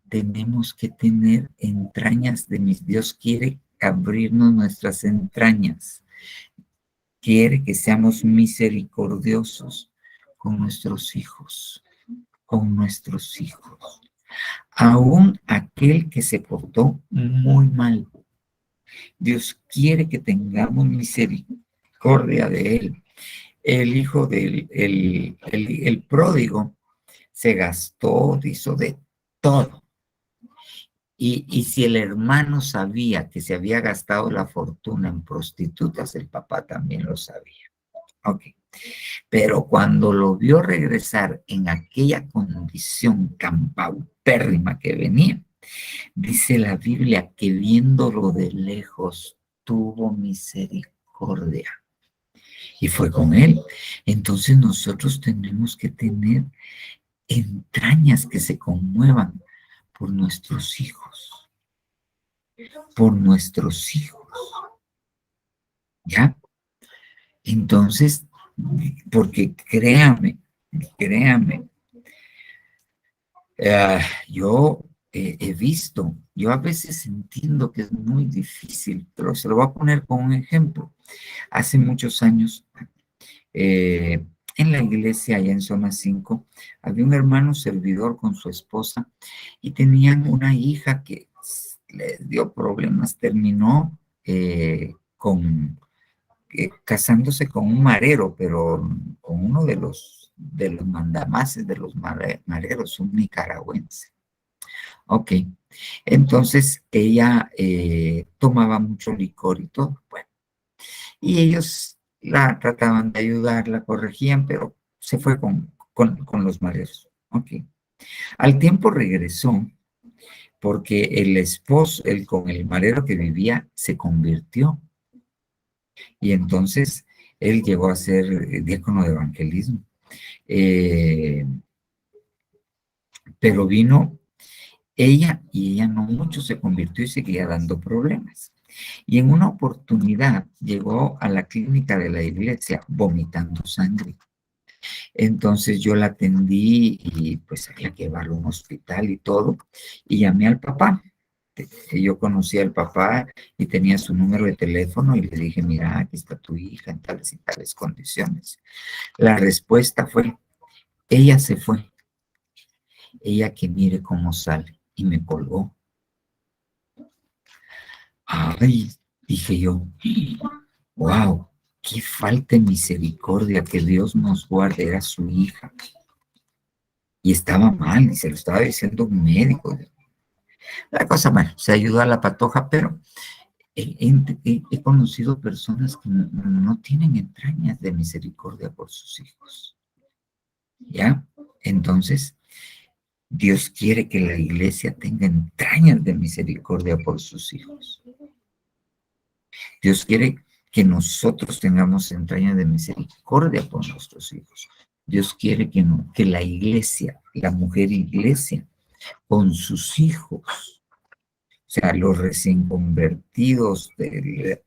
A: tenemos que tener entrañas de mis. Dios quiere abrirnos nuestras entrañas. Quiere que seamos misericordiosos con nuestros hijos, con nuestros hijos. Aún aquel que se portó muy mal. Dios quiere que tengamos misericordia de él. El hijo del el pródigo se gastó, hizo de todo. Y si el hermano sabía que se había gastado la fortuna en prostitutas, el papá también lo sabía. Ok. Pero cuando lo vio regresar en aquella condición tan paupérrima que venía, dice la Biblia que viéndolo de lejos tuvo misericordia y fue con él. Entonces nosotros tenemos que tener entrañas que se conmuevan por nuestros hijos, por nuestros hijos, ¿ya? Entonces, porque créame, yo he visto, yo a veces entiendo que es muy difícil, pero se lo voy a poner como un ejemplo. Hace muchos años, eh, en la iglesia, allá en Zona 5, había un hermano servidor con su esposa y tenían una hija que les dio problemas, terminó casándose con un marero, pero con uno de los mandamases de los mareros, un nicaragüense. Ok, entonces ella tomaba mucho licor y todo, bueno, y ellos la trataban de ayudar, la corregían, pero se fue con los mareros. Ok, al tiempo regresó porque el esposo, el con el marero que vivía, se convirtió. Y entonces él llegó a ser diácono de evangelismo. Eh, pero vino ella y ella no mucho se convirtió y seguía dando problemas. Y en una oportunidad llegó a la clínica de la iglesia vomitando sangre. Entonces yo la atendí y pues había que llevarlo a un hospital y todo. Y llamé al papá. Yo conocía al papá y tenía su número de teléfono y le dije, mira, aquí está tu hija en tales y tales condiciones. La respuesta fue, ella se fue, ella que mire cómo sale. Y me colgó. Ay, dije yo, wow, qué falta de misericordia, que Dios nos guarde, era su hija. Y estaba mal, y se lo estaba diciendo un médico. La cosa, bueno, se ayudó a la patoja, pero he conocido personas que no tienen entrañas de misericordia por sus hijos. ¿Ya? Entonces, Dios quiere que la iglesia tenga entrañas de misericordia por sus hijos. Dios quiere que nosotros tengamos entrañas de misericordia por nuestros hijos. Dios quiere que la iglesia, la mujer iglesia, con sus hijos, o sea, los recién convertidos,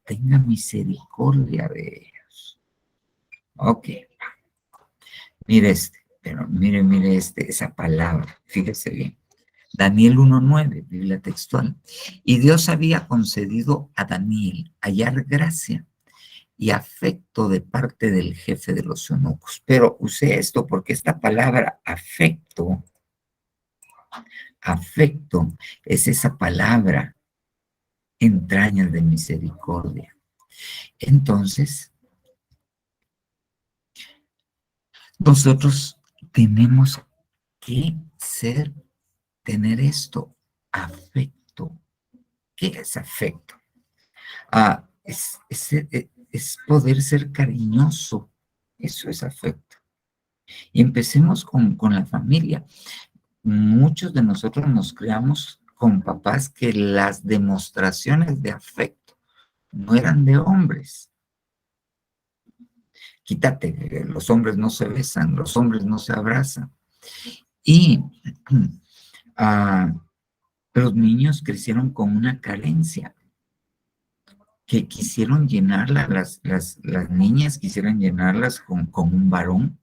A: tenga misericordia de ellos. Ok, mire esa palabra, fíjese bien. Daniel 1:9, Biblia textual. Y Dios había concedido a Daniel hallar gracia y afecto de parte del jefe de los eunucos. Pero usé esto porque esta palabra afecto, es esa palabra entrañas de misericordia. Entonces, nosotros tenemos que tener esto, afecto. ¿Qué es afecto? Es poder ser cariñoso. Eso es afecto. Y empecemos con la familia. Muchos de nosotros nos criamos con papás que las demostraciones de afecto no eran de hombres. Quítate, los hombres no se besan, los hombres no se abrazan. Y los niños crecieron con una carencia que quisieron llenarla, las niñas quisieran llenarlas con un varón.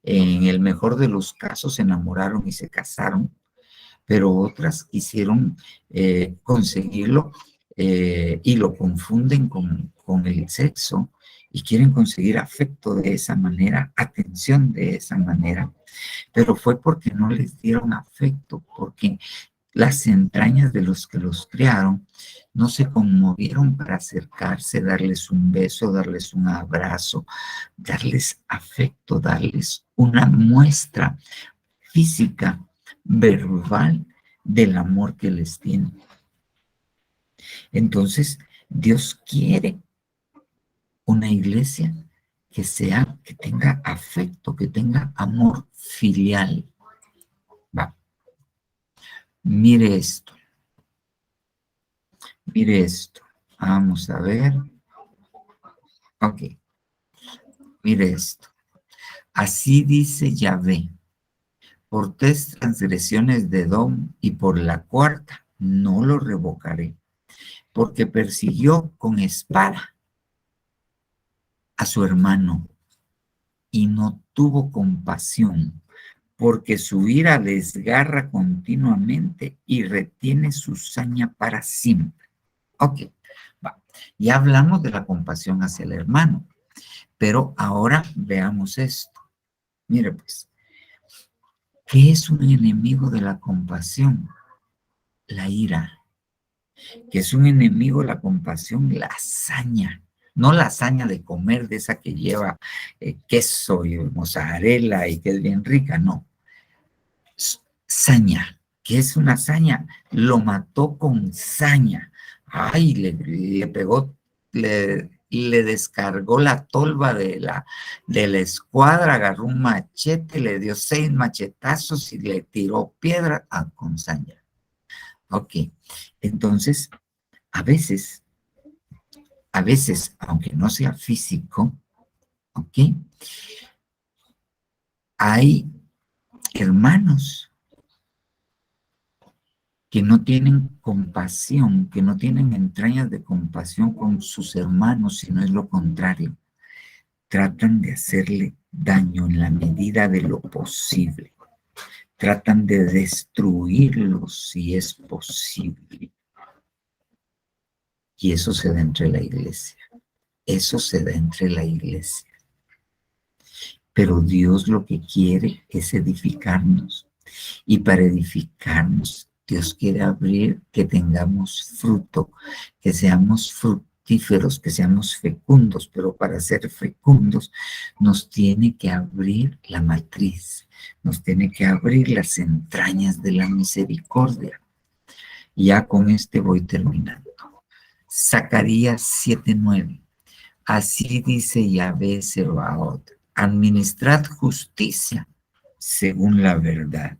A: En el mejor de los casos se enamoraron y se casaron, pero otras quisieron conseguirlo y lo confunden con el sexo y quieren conseguir afecto de esa manera, atención de esa manera, pero fue porque no les dieron afecto, porque las entrañas de los que los criaron no se conmovieron para acercarse, darles un beso, darles un abrazo, darles afecto, darles una muestra física, verbal del amor que les tiene. Entonces, Dios quiere una iglesia que tenga afecto, que tenga amor filial. Va. Mire esto. Vamos a ver. Ok. Mire esto. Así dice Yahvé, por 3 transgresiones de Edom y por la 4ª no lo revocaré, porque persiguió con espada a su hermano y no tuvo compasión, porque su ira desgarra continuamente y retiene su saña para siempre. Ok, va. Ya hablamos de la compasión hacia el hermano, pero ahora veamos esto. Mire pues, ¿qué es un enemigo de la compasión? La ira. ¿Que es un enemigo de la compasión? La hazaña. No la hazaña de comer, de esa que lleva queso y mozzarella y que es bien rica, no. Saña. ¿Qué es una saña? Lo mató con saña. Ay, le pegó, le descargó la tolva de la escuadra, agarró un machete, le dio 6 machetazos y le tiró piedra con saña. Ok, entonces, a veces, aunque no sea físico, ok, hay hermanos que no tienen compasión, que no tienen entrañas de compasión con sus hermanos, sino es lo contrario. Tratan de hacerle daño en la medida de lo posible. Tratan de destruirlos si es posible. Y eso se da entre la iglesia. Eso se da entre la iglesia. Pero Dios lo que quiere es edificarnos. Y para edificarnos, Dios quiere abrir, que tengamos fruto, que seamos fructíferos, que seamos fecundos, pero para ser fecundos nos tiene que abrir la matriz, nos tiene que abrir las entrañas de la misericordia. Ya con este voy terminando. Zacarías 7:9. Así dice Yahvé Sebaot, administrad justicia según la verdad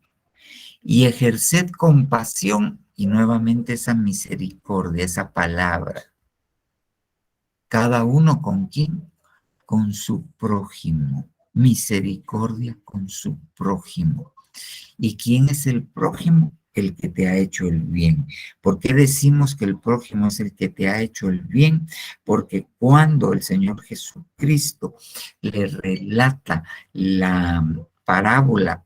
A: y ejerced compasión, y nuevamente esa misericordia, esa palabra. Cada uno con quién, con su prójimo. Misericordia con su prójimo. ¿Y quién es el prójimo? El que te ha hecho el bien. ¿Por qué decimos que el prójimo es el que te ha hecho el bien? Porque cuando el Señor Jesucristo le relata la parábola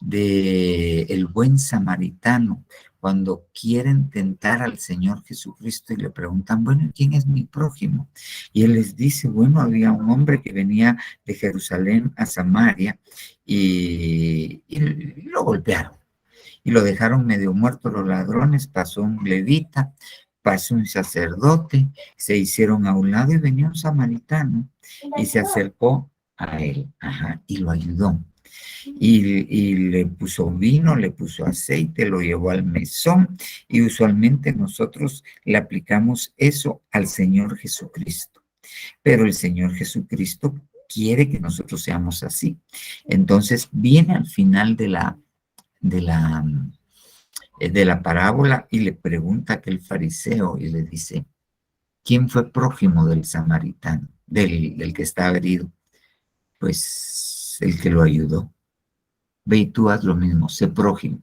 A: de el buen samaritano, cuando quieren tentar al Señor Jesucristo y le preguntan, bueno, ¿quién es mi prójimo? Y él les dice, bueno, había un hombre que venía de Jerusalén a Samaria y lo golpearon y lo dejaron medio muerto los ladrones. Pasó un levita, pasó un sacerdote, se hicieron a un lado y venía un samaritano y se acercó a él, y lo ayudó. Y le puso vino, le puso aceite, lo llevó al mesón, y usualmente nosotros le aplicamos eso al Señor Jesucristo. Pero el Señor Jesucristo quiere que nosotros seamos así. Entonces viene al final de la parábola y le pregunta a aquel fariseo y le dice, ¿quién fue prójimo del samaritano, del que estaba herido? Pues el que lo ayudó. Ve y tú haz lo mismo, sé prójimo.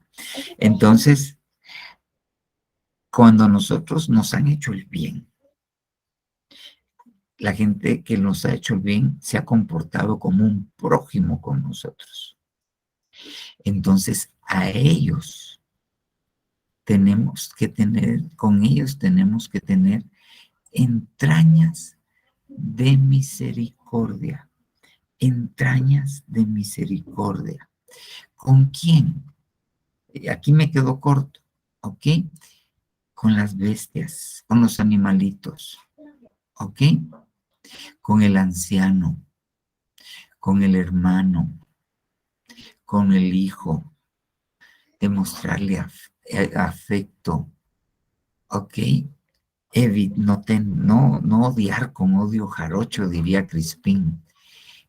A: Entonces, cuando nosotros nos han hecho el bien, la gente que nos ha hecho el bien se ha comportado como un prójimo con nosotros. Entonces, a ellos tenemos que tener, con ellos tenemos que tener entrañas de misericordia. Entrañas de misericordia. ¿Con quién? Aquí me quedo corto, ¿ok? Con las bestias, con los animalitos, ¿ok? Con el anciano, con el hermano, con el hijo, demostrarle afecto, ¿ok? No odiar con odio jarocho, diría Crispín,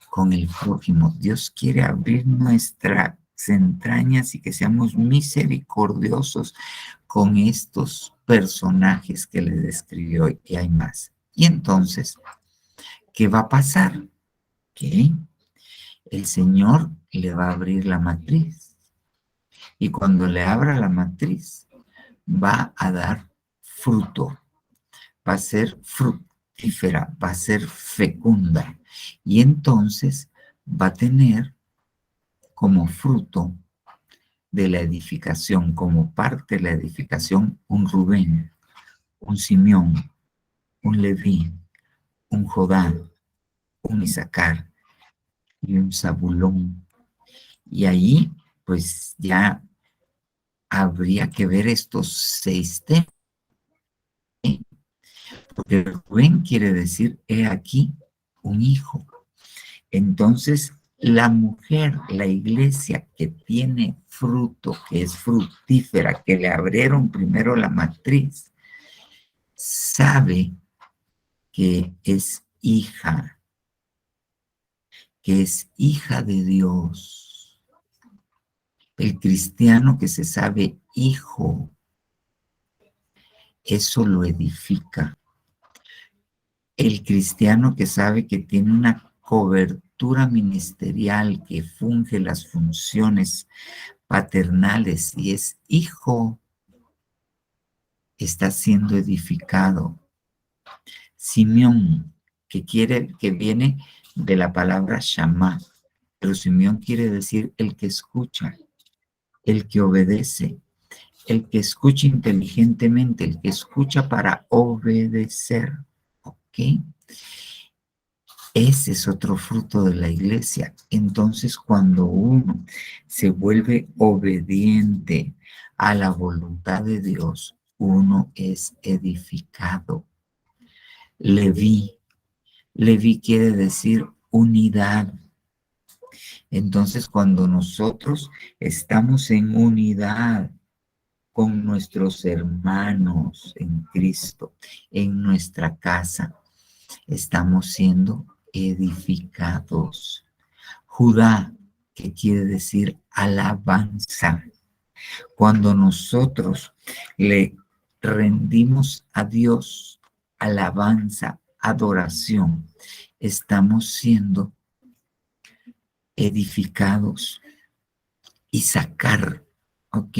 A: con el prójimo. Dios quiere abrir nuestras entrañas y que seamos misericordiosos con estos personajes que les describió, y hay más. Y entonces, ¿qué va a pasar? Que el Señor le va a abrir la matriz Y cuando le abra la matriz, va a dar fruto, va a ser fructífera, va a ser fecunda. Y entonces va a tener como fruto de la edificación, como parte de la edificación, un Rubén, un Simeón, un Leví, un Judá, un Isaacar y un Zabulón. Y ahí, pues ya habría que ver estos 6 temas, porque Rubén quiere decir, he aquí, un hijo. Entonces, la mujer, la iglesia que tiene fruto, que es fructífera, que le abrieron primero la matriz, sabe que es hija de Dios. El cristiano que se sabe hijo, eso lo edifica. El cristiano que sabe que tiene una cobertura ministerial, que funge las funciones paternales y es hijo, está siendo edificado. Simeón, que viene de la palabra Shamá, pero Simeón quiere decir el que escucha, el que obedece, el que escucha inteligentemente, el que escucha para obedecer. ¿Ok? Ese es otro fruto de la iglesia. Entonces, cuando uno se vuelve obediente a la voluntad de Dios, uno es edificado. Leví quiere decir unidad. Entonces, cuando nosotros estamos en unidad con nuestros hermanos en Cristo, en nuestra casa, estamos siendo edificados. Judá, que quiere decir alabanza. Cuando nosotros le rendimos a Dios alabanza, adoración, estamos siendo edificados. Y sacar, ¿ok?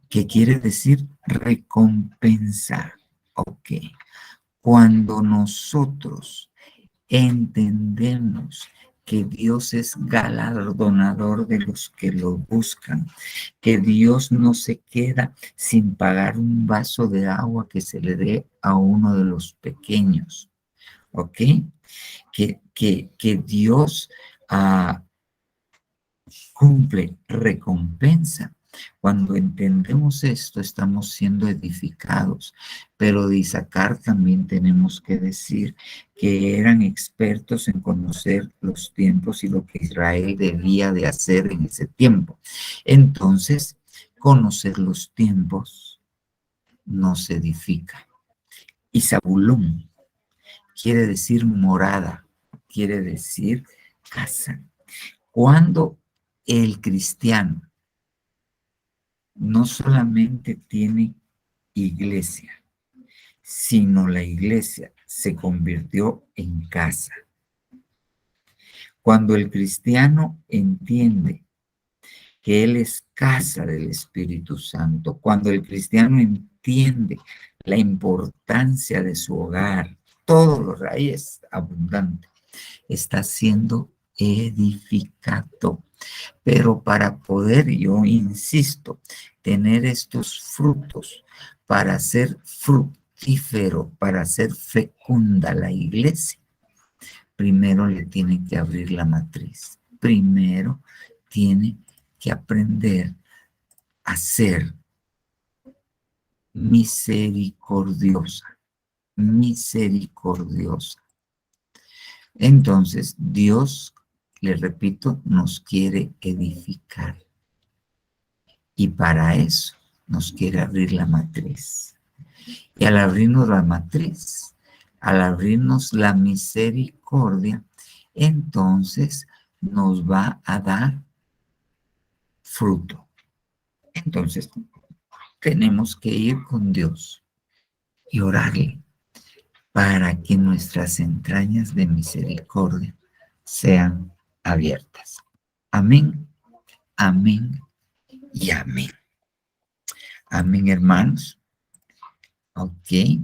A: Que quiere decir recompensa, ¿ok? Cuando nosotros entendemos que Dios es galardonador de los que lo buscan, que Dios no se queda sin pagar un vaso de agua que se le dé a uno de los pequeños, ¿ok? Que Dios cumple, recompensa. Cuando entendemos esto, estamos siendo edificados. Pero de Isaacar también tenemos que decir que eran expertos en conocer los tiempos y lo que Israel debía de hacer en ese tiempo. Entonces, conocer los tiempos nos edifica. Y Zabulón quiere decir morada, quiere decir casa. Cuando el cristiano no solamente tiene iglesia, sino la iglesia se convirtió en casa. Cuando el cristiano entiende que él es casa del Espíritu Santo, cuando el cristiano entiende la importancia de su hogar, todo lo raíz abundante, está siendo edificado. Pero para poder, yo insisto, tener estos frutos, para ser fructífero, para ser fecunda la iglesia, primero le tienen que abrir la matriz. Primero tiene que aprender a ser misericordiosa, misericordiosa. Entonces, Dios, le repito, nos quiere edificar. Y para eso nos quiere abrir la matriz. Y al abrirnos la matriz, al abrirnos la misericordia, entonces nos va a dar fruto. Entonces, tenemos que ir con Dios y orarle para que nuestras entrañas de misericordia sean abiertas. Amén, amén y amén. Amén, hermanos. Ok.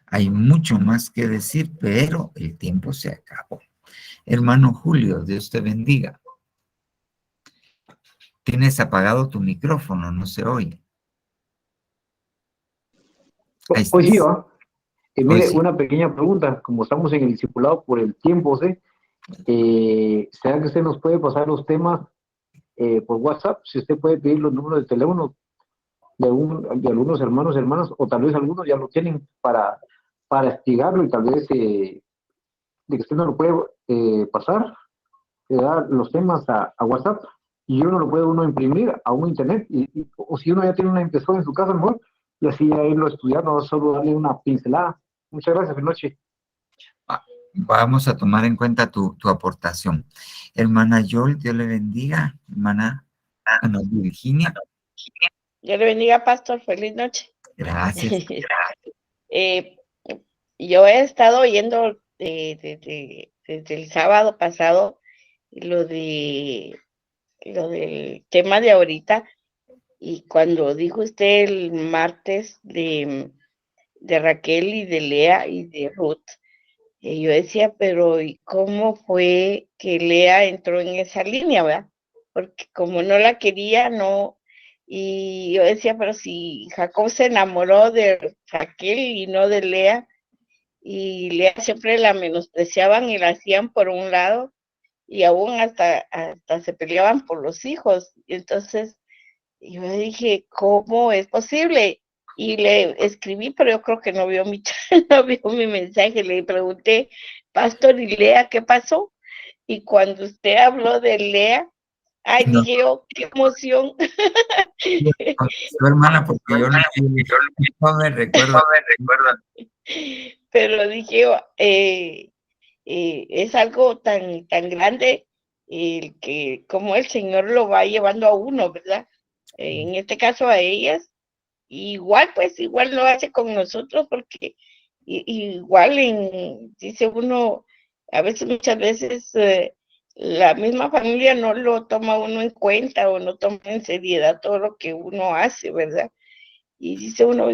A: Hay mucho más que decir, pero el tiempo se acabó. Hermano Julio, Dios te bendiga. Tienes apagado tu micrófono, no se oye. Ahí
C: Hoy sí
A: estás.
C: va.
A: Hoy
C: Mire,
A: sí.
C: una pequeña pregunta. Como estamos en el discipulado por el tiempo, ¿sí? ¿Será que usted nos puede pasar los temas por WhatsApp? Si usted puede pedir los números de teléfono de algunos hermanos, hermanas, o tal vez algunos ya lo tienen para espigarlo y tal vez de que usted no lo puede pasar, dar los temas a WhatsApp y uno lo puede imprimir a un internet o si uno ya tiene una impresora en su casa mejor y así ya irlo estudiando, no solo darle una pincelada. Muchas gracias, buenas noches.
A: Vamos a tomar en cuenta tu aportación. Hermana Yol, Dios le bendiga. Hermana Ana Virginia.
D: Dios le bendiga, pastor. Feliz noche.
A: Gracias.
D: Eh, yo he estado oyendo desde el sábado pasado lo del tema de ahorita, y cuando dijo usted el martes de Raquel y de Lea y de Ruth, yo decía, pero ¿y cómo fue que Lea entró en esa línea, verdad? Porque como no la quería, no. Y yo decía, pero si Jacob se enamoró de Raquel y no de Lea, y Lea siempre la menospreciaban y la hacían por un lado, y aún hasta se peleaban por los hijos. Y entonces yo dije, ¿cómo es posible? Y le escribí, pero yo creo que no vio mi, no vio mi mensaje. Le pregunté, Pastor, ¿y Lea qué pasó? Y cuando usted habló de Lea, ay,
A: No,
D: dije yo, qué emoción.
A: contestó, hermana, porque yo no me recuerdo.
D: Pero dije yo, es algo tan grande que como el Señor lo va llevando a uno, ¿verdad? En este caso a ellas, igual pues igual lo hace con nosotros, porque igual dice uno, a veces, muchas veces la misma familia no lo toma uno en cuenta o no toma en seriedad todo lo que uno hace, ¿verdad? Y dice uno,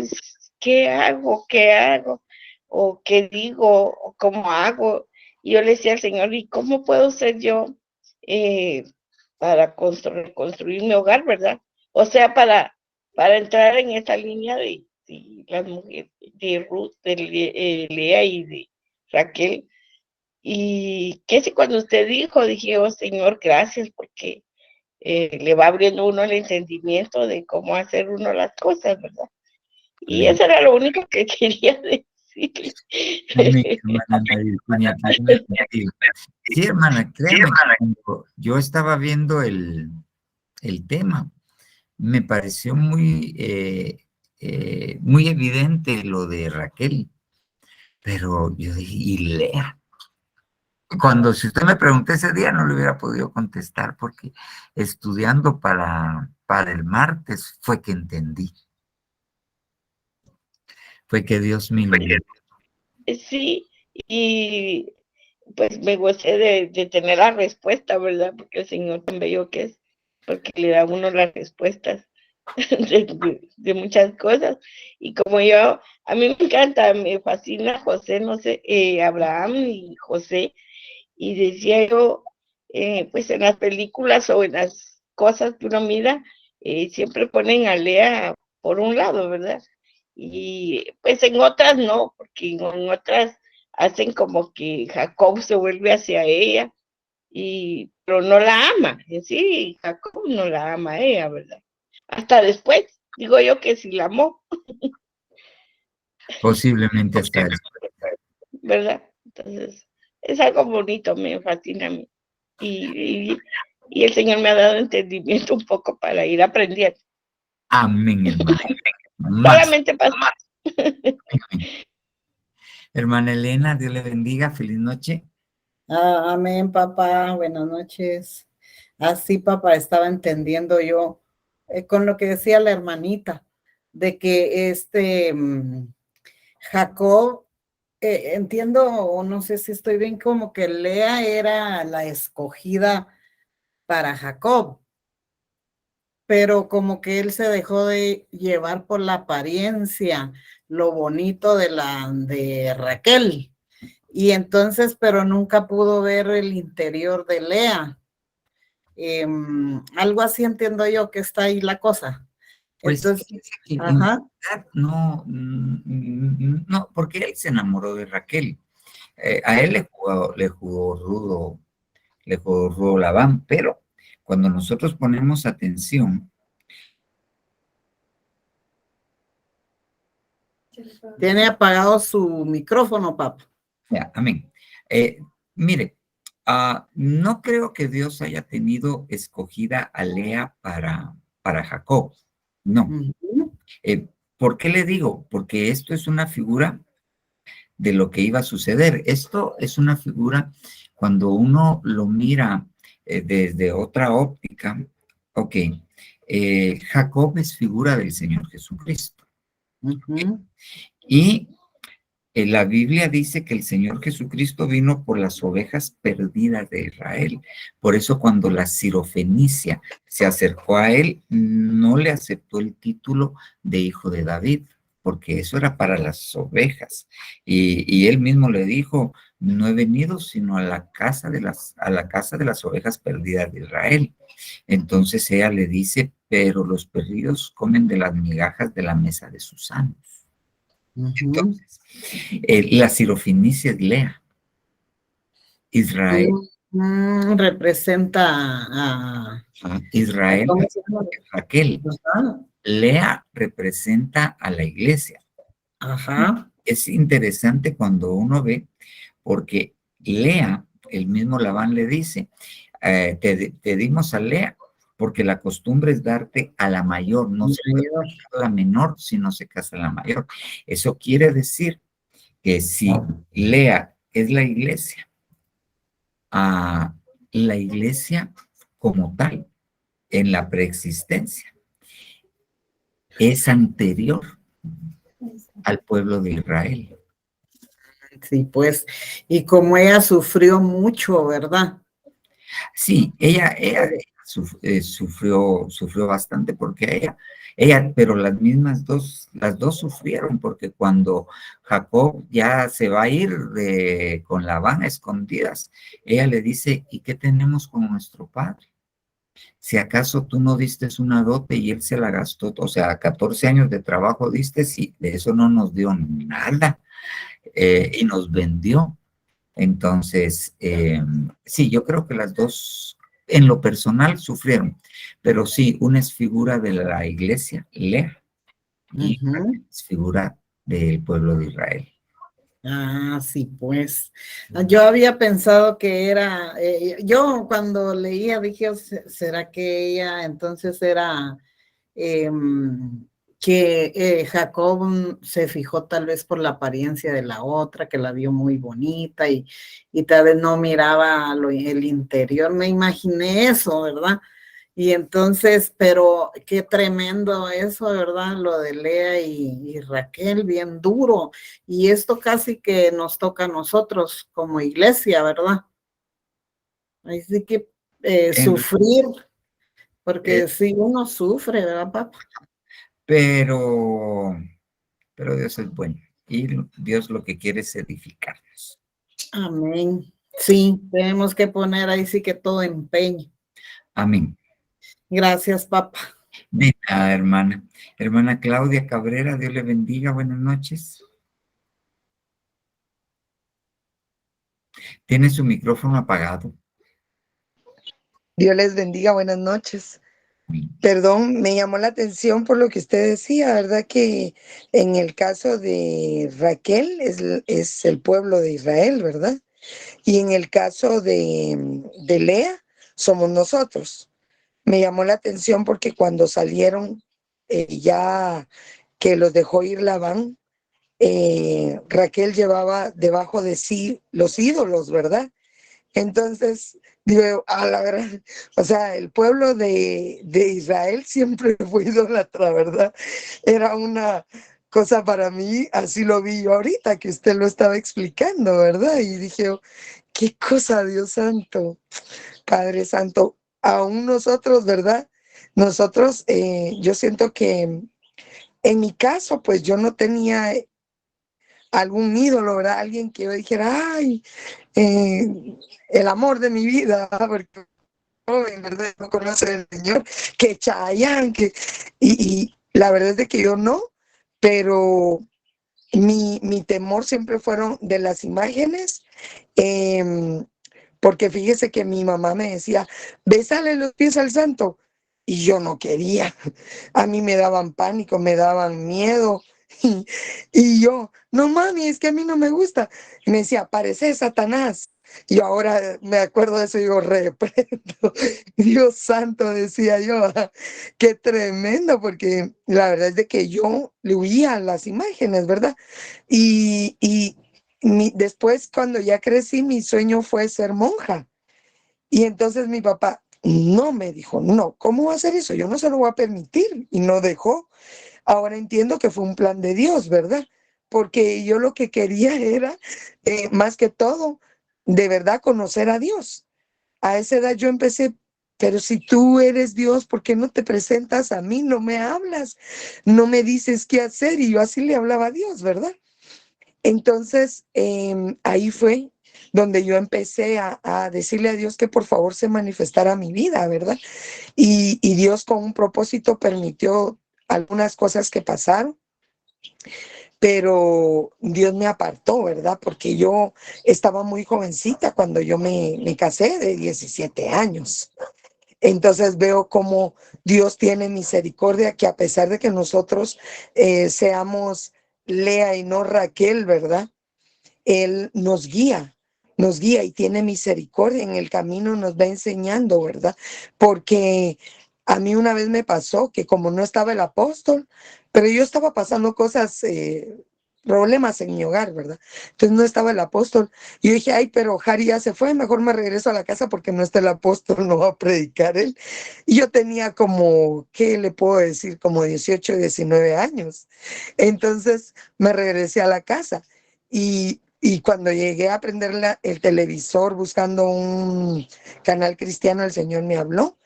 D: ¿qué hago? ¿Qué hago? ¿O qué digo? ¿O cómo hago? Y yo le decía al Señor, ¿y cómo puedo ser yo eh, para construir mi hogar, verdad? O sea, para entrar en esa línea de las mujeres, de Ruth, de Lea y de Raquel. Y que si cuando usted dijo, dije, oh Señor, gracias, porque le va abriendo uno el entendimiento de cómo hacer uno las cosas, ¿verdad? Y eso era lo único que quería decir.
A: Amén, hermana Ana Virginia, que Dios le bendiga. Sí, hermana, créame, cuando yo estaba viendo el tema, me pareció muy evidente lo de Raquel, pero yo dije, y Lea. Cuando si usted me preguntó ese día no le hubiera podido contestar porque estudiando para el martes fue que entendí, fue que Dios me iluminó.
D: Sí, y pues me gocé de tener la respuesta, ¿verdad? Porque el Señor tan bello que es, porque le da a uno las respuestas de muchas cosas. Y como yo, a mí me encanta, me fascina José, no sé, Abraham y José, y decía yo, pues en las películas o en las cosas que uno mira, siempre ponen a Lea por un lado, ¿verdad? Y pues en otras no, porque en otras hacen como que Jacob se vuelve hacia ella, pero no la ama, en sí, Jacob no la ama a ella, ¿verdad? Hasta después, digo yo que sí la amó,
A: Posiblemente hasta después.
D: ¿verdad? Entonces, es algo bonito, me fascina a mí. Y, y el Señor me ha dado entendimiento un poco para ir aprendiendo.
A: Amén, hermano. Más.
D: Solamente para...
A: Amén. Hermana Elena, Dios le bendiga, feliz noche.
E: Amén, papá, buenas noches. Así, papá, estaba entendiendo yo con lo que decía la hermanita, de que Jacob, entiendo, o no sé si estoy bien, como que Lea era la escogida para Jacob. pero como que él se dejó de llevar por la apariencia, lo bonito de Raquel. Y entonces, pero nunca pudo ver el interior de Lea. Algo así entiendo yo que está ahí la cosa.
A: Pues
E: Entonces,
A: fíjense que en
E: ajá,
A: realidad no, no, porque él se enamoró de Raquel. A él le jugó rudo Labán, pero cuando nosotros ponemos atención,
E: tiene apagado su micrófono, papá.
A: ya, amén. Mire, no creo que Dios haya tenido escogida a Lea para Jacob. No.
E: Ujú.
A: ¿Por qué le digo? Porque esto es una figura de lo que iba a suceder. Esto es una figura cuando uno lo mira desde otra óptica. Ok, Jacob es figura del Señor Jesucristo.
E: Ujú.
A: Y la Biblia dice que el Señor Jesucristo vino por las ovejas perdidas de Israel. Por eso cuando la Sirofenicia se acercó a él, no le aceptó el título de hijo de David, porque eso era para las ovejas. Y él mismo le dijo, no he venido sino a la casa de las ovejas perdidas de Israel. Entonces ella le dice, pero los perdidos comen de las migajas de la mesa de sus amos.
E: Ujú.
A: La sirofenicia es Lea. Israel,
E: Representa a
A: Israel
E: ¿cómo se llama?
A: Raquel.
E: Ajá.
A: Lea representa a la iglesia.
E: Ajá.
A: Es interesante cuando uno ve, porque Lea, el mismo Labán le dice, te dimos a Lea porque la costumbre es darte a la mayor, no se puede casar a la menor si no se casa a la mayor. Eso quiere decir que si Lea es la iglesia, a la iglesia como tal, en la preexistencia, es anterior al pueblo de Israel.
E: Sí, pues, y como ella sufrió mucho, ¿verdad?
A: Sí, ella sufrió bastante porque pero las dos sufrieron porque cuando Jacob ya se va a ir con Labán a escondidas, ella le dice, ¿y qué tenemos con nuestro padre? Si acaso tú no diste una dote y él se la gastó, o sea, 14 años de trabajo diste, y de eso no nos dio nada, y nos vendió. Entonces, sí, yo creo que las dos, en lo personal, sufrieron, pero sí, una es figura de la iglesia, Lea, y
E: Ujú.
A: es figura del pueblo de Israel.
E: Ah, sí, pues. Yo había pensado que era, yo cuando leía dije, ¿será que ella entonces era que Jacob se fijó tal vez por la apariencia de la otra, que la vio muy bonita y tal vez no miraba el interior? Me imaginé eso, ¿verdad? Y entonces, pero qué tremendo eso, ¿verdad? Lo de Lea y Raquel, bien duro. Y esto casi que nos toca a nosotros como iglesia, ¿verdad? Así que
A: En-
E: sufrir,
A: eh,
E: porque si uno sufre, ¿verdad, papá?
A: pero, pero Dios es bueno y Dios lo que quiere es edificarnos.
E: Amén. Sí, tenemos que poner ahí sí que todo empeño.
A: Amén.
E: Gracias, papá.
A: De nada, hermana. Hermana Claudia Cabrera, Dios le bendiga, buenas noches. Tiene su micrófono apagado.
F: Dios les bendiga, buenas noches. Perdón, me llamó la atención por lo que usted decía, ¿verdad? Que en el caso de Raquel es el pueblo de Israel, ¿verdad? Y en el caso de Lea somos nosotros. Me llamó la atención porque cuando salieron, ya que los dejó ir Labán, Raquel llevaba debajo de sí los ídolos, ¿verdad? Entonces, digo, a la verdad, o sea, el pueblo de Israel siempre fue idólatra, ¿verdad? Era una cosa para mí, así lo vi yo ahorita, que usted lo estaba explicando, ¿verdad? Y dije, oh, qué cosa, Dios santo, Padre Santo, aún nosotros, ¿verdad? Nosotros, yo siento que en mi caso, pues yo no tenía algún ídolo, ¿verdad? Alguien que yo dijera, ay, el amor de mi vida, porque joven, ¿verdad? No conoce al Señor, que Chayanne, y la verdad es de que yo no, pero mi temor siempre fueron de las imágenes, em, porque fíjese que mi mamá me decía, besale los pies al santo, y yo no quería. A mí me daban pánico, me daban miedo. Y, y yo, no mami, es que a mí no me gusta. Y me decía, parece Satanás. Y ahora me acuerdo de eso y digo, reprendo. Dios santo, decía yo, qué tremendo, porque la verdad es de que yo le huía a las imágenes, ¿verdad? Y después, cuando ya crecí, mi sueño fue ser monja. Y entonces mi papá no me dijo, no, ¿cómo va a hacer eso? Yo no se lo voy a permitir. Y no dejó. Ahora entiendo que fue un plan de Dios, ¿verdad? Porque yo lo que quería era, más que todo, de verdad conocer a Dios. A esa edad yo empecé, pero si tú eres Dios, ¿por qué no te presentas a mí? No me hablas, no me dices qué hacer. Y yo así le hablaba a Dios, ¿verdad? Entonces, ahí fue donde yo empecé a decirle a Dios que por favor se manifestara mi vida, ¿verdad? Y Dios con un propósito permitió algunas cosas que pasaron, pero Dios me apartó, ¿verdad? Porque yo estaba muy jovencita cuando yo me casé de 17 años. Entonces veo cómo Dios tiene misericordia, que a pesar de que nosotros seamos Lea y no Raquel, ¿verdad? Él nos guía y tiene misericordia en el camino, nos va enseñando, ¿verdad? Porque a mí una vez me pasó que como no estaba el apóstol, pero yo estaba pasando cosas, problemas en mi hogar, ¿verdad? Entonces no estaba el apóstol. Y yo dije, ay, pero Jari ya se fue, mejor me regreso a la casa porque no está el apóstol, no va a predicar él. Y yo tenía como, ¿qué le puedo decir? Como 18, 19 años. Entonces me regresé a la casa. Y cuando llegué a prender el televisor buscando un canal cristiano, el Señor me habló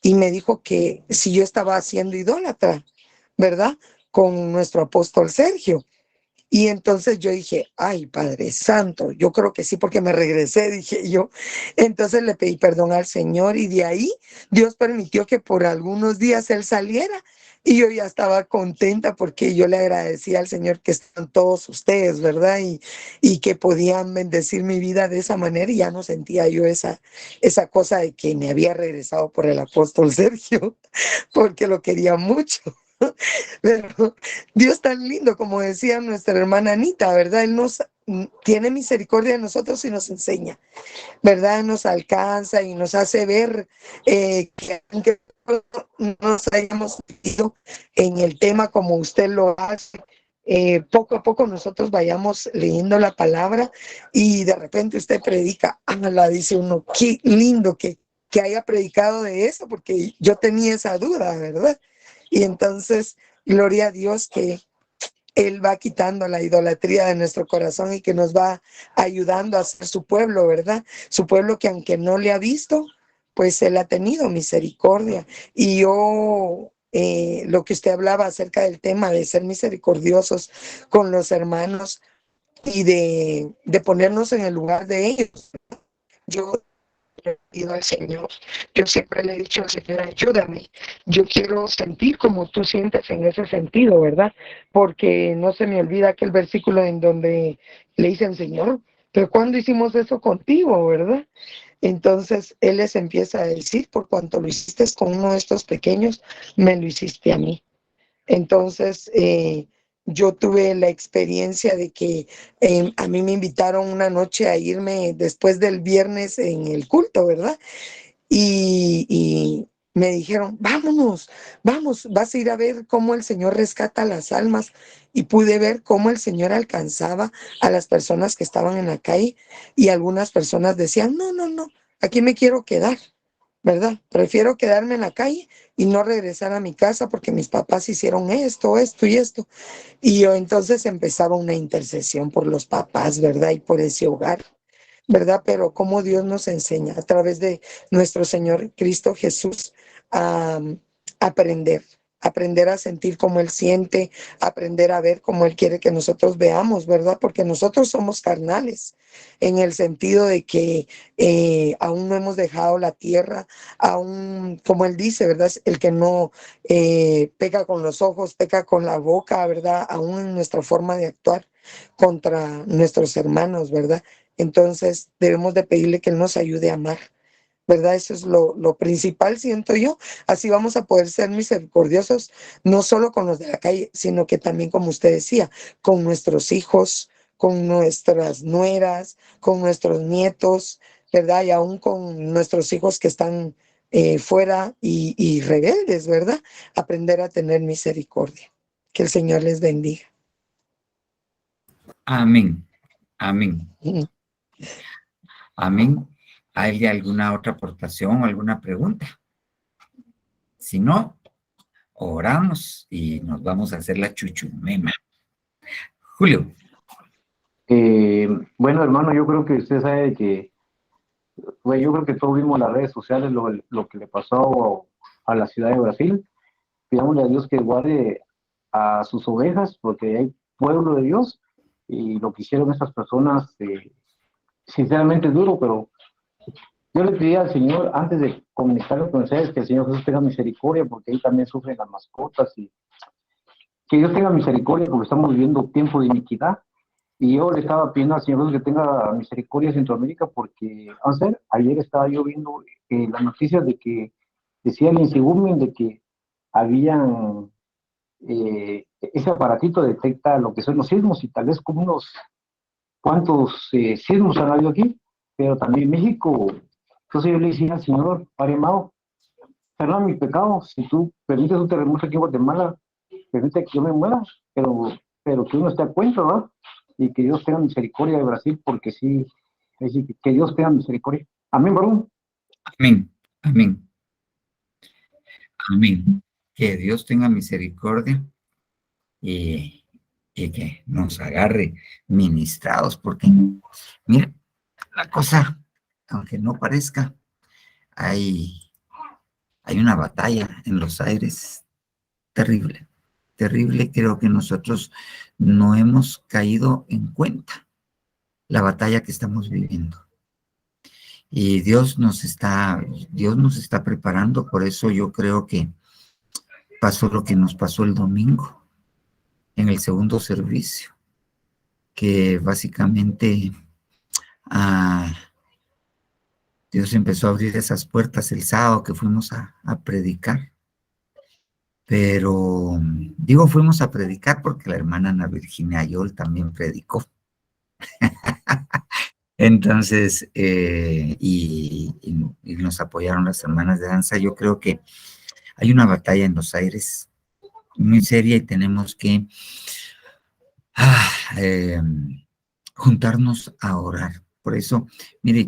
F: y me dijo que si yo estaba siendo idólatra, ¿verdad? Con nuestro apóstol Sergio. Y entonces yo dije, ay, Padre Santo, yo creo que sí, porque me regresé, dije yo. Entonces le pedí perdón al Señor y de ahí Dios permitió que por algunos días él saliera y yo ya estaba contenta porque yo le agradecía al Señor que están todos ustedes, ¿verdad? Y que podían bendecir mi vida de esa manera y ya no sentía yo esa cosa de que me había regresado por el apóstol Sergio, porque lo quería mucho. Pero Dios tan lindo, como decía nuestra hermana Anita, ¿verdad? Él nos tiene misericordia de nosotros y nos enseña, ¿verdad? Nos alcanza y nos hace ver que aunque no nos hayamos metido en el tema como usted lo hace, poco a poco nosotros vayamos leyendo la palabra y de repente usted predica, la dice uno, qué lindo que haya predicado de eso, porque yo tenía esa duda, ¿verdad? Y entonces, gloria a Dios que Él va quitando la idolatría de nuestro corazón y que nos va ayudando a ser su pueblo, ¿verdad? Su pueblo que aunque no le ha visto, pues Él ha tenido misericordia. Y yo, lo que usted hablaba acerca del tema de ser misericordiosos con los hermanos y de ponernos en el lugar de ellos. Yo le pido al Señor, yo siempre le he dicho al Señor, ayúdame, yo quiero sentir como tú sientes en ese sentido, ¿verdad? Porque no se me olvida aquel versículo en donde le dicen, Señor, pero ¿cuándo hicimos eso contigo, verdad? Entonces Él les empieza a decir, por cuanto lo hiciste con uno de estos pequeños, me lo hiciste a mí. Entonces, yo tuve la experiencia de que a mí me invitaron una noche a irme después del viernes en el culto, ¿verdad? Y me dijeron, vámonos, vamos, vas a ir a ver cómo el Señor rescata las almas. Y pude ver cómo el Señor alcanzaba a las personas que estaban en la calle y algunas personas decían, no, no, no, aquí me quiero quedar, ¿verdad? Prefiero quedarme en la calle y no regresar a mi casa porque mis papás hicieron esto, esto y esto. Y yo entonces empezaba una intercesión por los papás, ¿verdad? Y por ese hogar, ¿verdad? Pero como Dios nos enseña a través de nuestro Señor Cristo Jesús a aprender a sentir como Él siente, aprender a ver como Él quiere que nosotros veamos, ¿verdad? Porque nosotros somos carnales, en el sentido de que aún no hemos dejado la tierra, aún, como Él dice, ¿verdad? El que no peca con los ojos, peca con la boca, ¿verdad? Aún en nuestra forma de actuar contra nuestros hermanos, ¿verdad? Entonces debemos de pedirle que Él nos ayude a amar, ¿verdad? Eso es lo principal, siento yo. Así vamos a poder ser misericordiosos, no solo con los de la calle, sino que también, como usted decía, con nuestros hijos, con nuestras nueras, con nuestros nietos, ¿verdad? Y aún con nuestros hijos que están fuera y rebeldes, ¿verdad? Aprender a tener misericordia. Que el Señor les bendiga.
A: Amén. Amén.
F: Ujú.
A: Amén. ¿Hay alguna otra aportación o alguna pregunta? Si no, oramos y nos vamos a hacer la chuchumema. Julio.
C: Bueno, hermano, yo creo que usted sabe que, bueno, yo creo que todos vimos en las redes sociales lo que le pasó a la ciudad de Brasil. Pidámosle a Dios que guarde a sus ovejas, porque hay pueblo de Dios, y lo que hicieron estas personas, sinceramente es duro, pero yo le pedí al Señor, antes de comunicarlo con ustedes, que el Señor Jesús tenga misericordia, porque ahí también sufren las mascotas, y que Dios tenga misericordia, porque estamos viviendo tiempo de iniquidad. Y yo le estaba pidiendo al Señor Jesús que tenga misericordia en Centroamérica, porque ayer estaba yo viendo las noticias de que decía el Insigurmin de que habían ese aparatito detecta lo que son los sismos, y tal vez como unos cuantos sismos han habido aquí, pero también en México. Entonces yo le decía al Señor, Padre amado, perdona mi pecado, si tú permites un terremoto aquí en Guatemala, permite que yo me muera, pero que uno esté a cuenta, ¿verdad? Y que Dios tenga misericordia de Brasil, porque sí, es decir, que Dios tenga misericordia. Amén, varón.
A: Amén. Amén. Amén. Que Dios tenga misericordia y que nos agarre ministrados, porque, mira, la cosa, aunque no parezca, hay una batalla en los aires terrible, terrible. Creo que nosotros no hemos caído en cuenta la batalla que estamos viviendo. Y Dios nos está preparando. Por eso yo creo que pasó lo que nos pasó el domingo en el segundo servicio, que básicamente Dios empezó a abrir esas puertas el sábado que fuimos a predicar. Pero digo fuimos a predicar porque la hermana Ana Virginia Ayol también predicó. Entonces, y nos apoyaron las hermanas de danza. Yo creo que hay una batalla en los aires muy seria y tenemos que juntarnos a orar. Por eso, mire,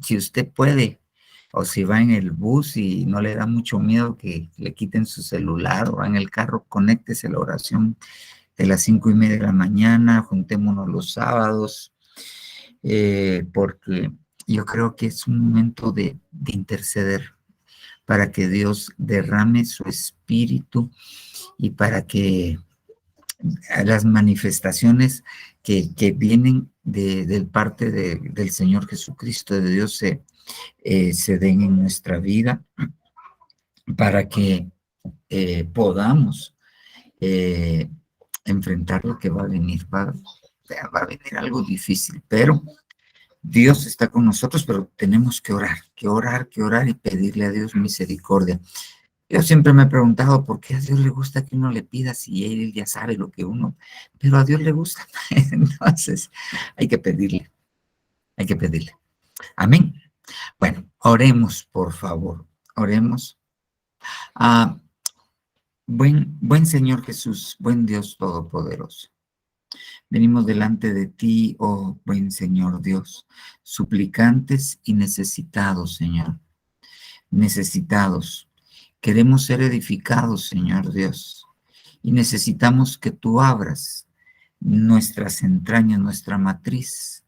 A: si usted puede, o si va en el bus y no le da mucho miedo que le quiten su celular, o va en el carro, conéctese a la oración de las 5:30 de la mañana, juntémonos los sábados, porque yo creo que es un momento de interceder para que Dios derrame su espíritu y para que las manifestaciones que vienen de parte del Señor Jesucristo, de Dios, se den en nuestra vida, para que podamos enfrentar lo que va a venir. Va a venir algo difícil, pero Dios está con nosotros, pero tenemos que orar y pedirle a Dios misericordia. Yo siempre me he preguntado por qué a Dios le gusta que uno le pida si Él ya sabe lo que uno, pero a Dios le gusta. Entonces, hay que pedirle. Amén. Bueno, oremos, por favor. Oremos. Buen Señor Jesús, buen Dios Todopoderoso. Venimos delante de ti, oh buen Señor Dios, suplicantes y necesitados, Señor. Necesitados. Queremos ser edificados, Señor Dios, y necesitamos que tú abras nuestras entrañas, nuestra matriz,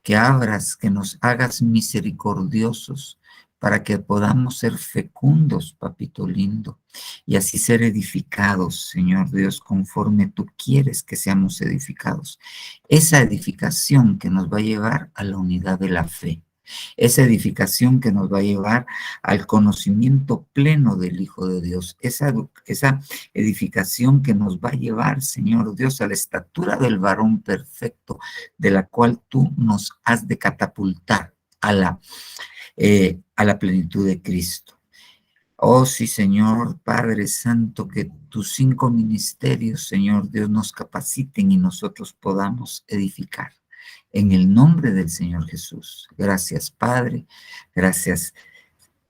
A: que abras, que nos hagas misericordiosos, para que podamos ser fecundos, papito lindo, y así ser edificados, Señor Dios, conforme tú quieres que seamos edificados. Esa edificación que nos va a llevar a la unidad de la fe, esa edificación que nos va a llevar al conocimiento pleno del Hijo de Dios, esa edificación que nos va a llevar, Señor Dios, a la estatura del varón perfecto, de la cual tú nos has de catapultar a la plenitud de Cristo. Oh sí, Señor Padre Santo, que tus 5 ministerios, Señor Dios, nos capaciten y nosotros podamos edificar. En el nombre del Señor Jesús. Gracias, Padre. Gracias,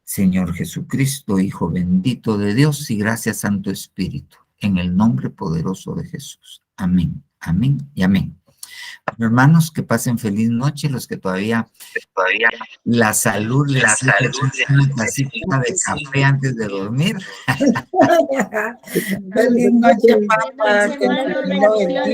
A: Señor Jesucristo, Hijo bendito de Dios, y gracias, Santo Espíritu. En el nombre poderoso de Jesús. Amén, amén y amén. Hermanos, que pasen feliz noche, los que todavía la salud les una tacita de café antes de dormir.
E: Feliz noche, papá. Que el Señor lo bendiga.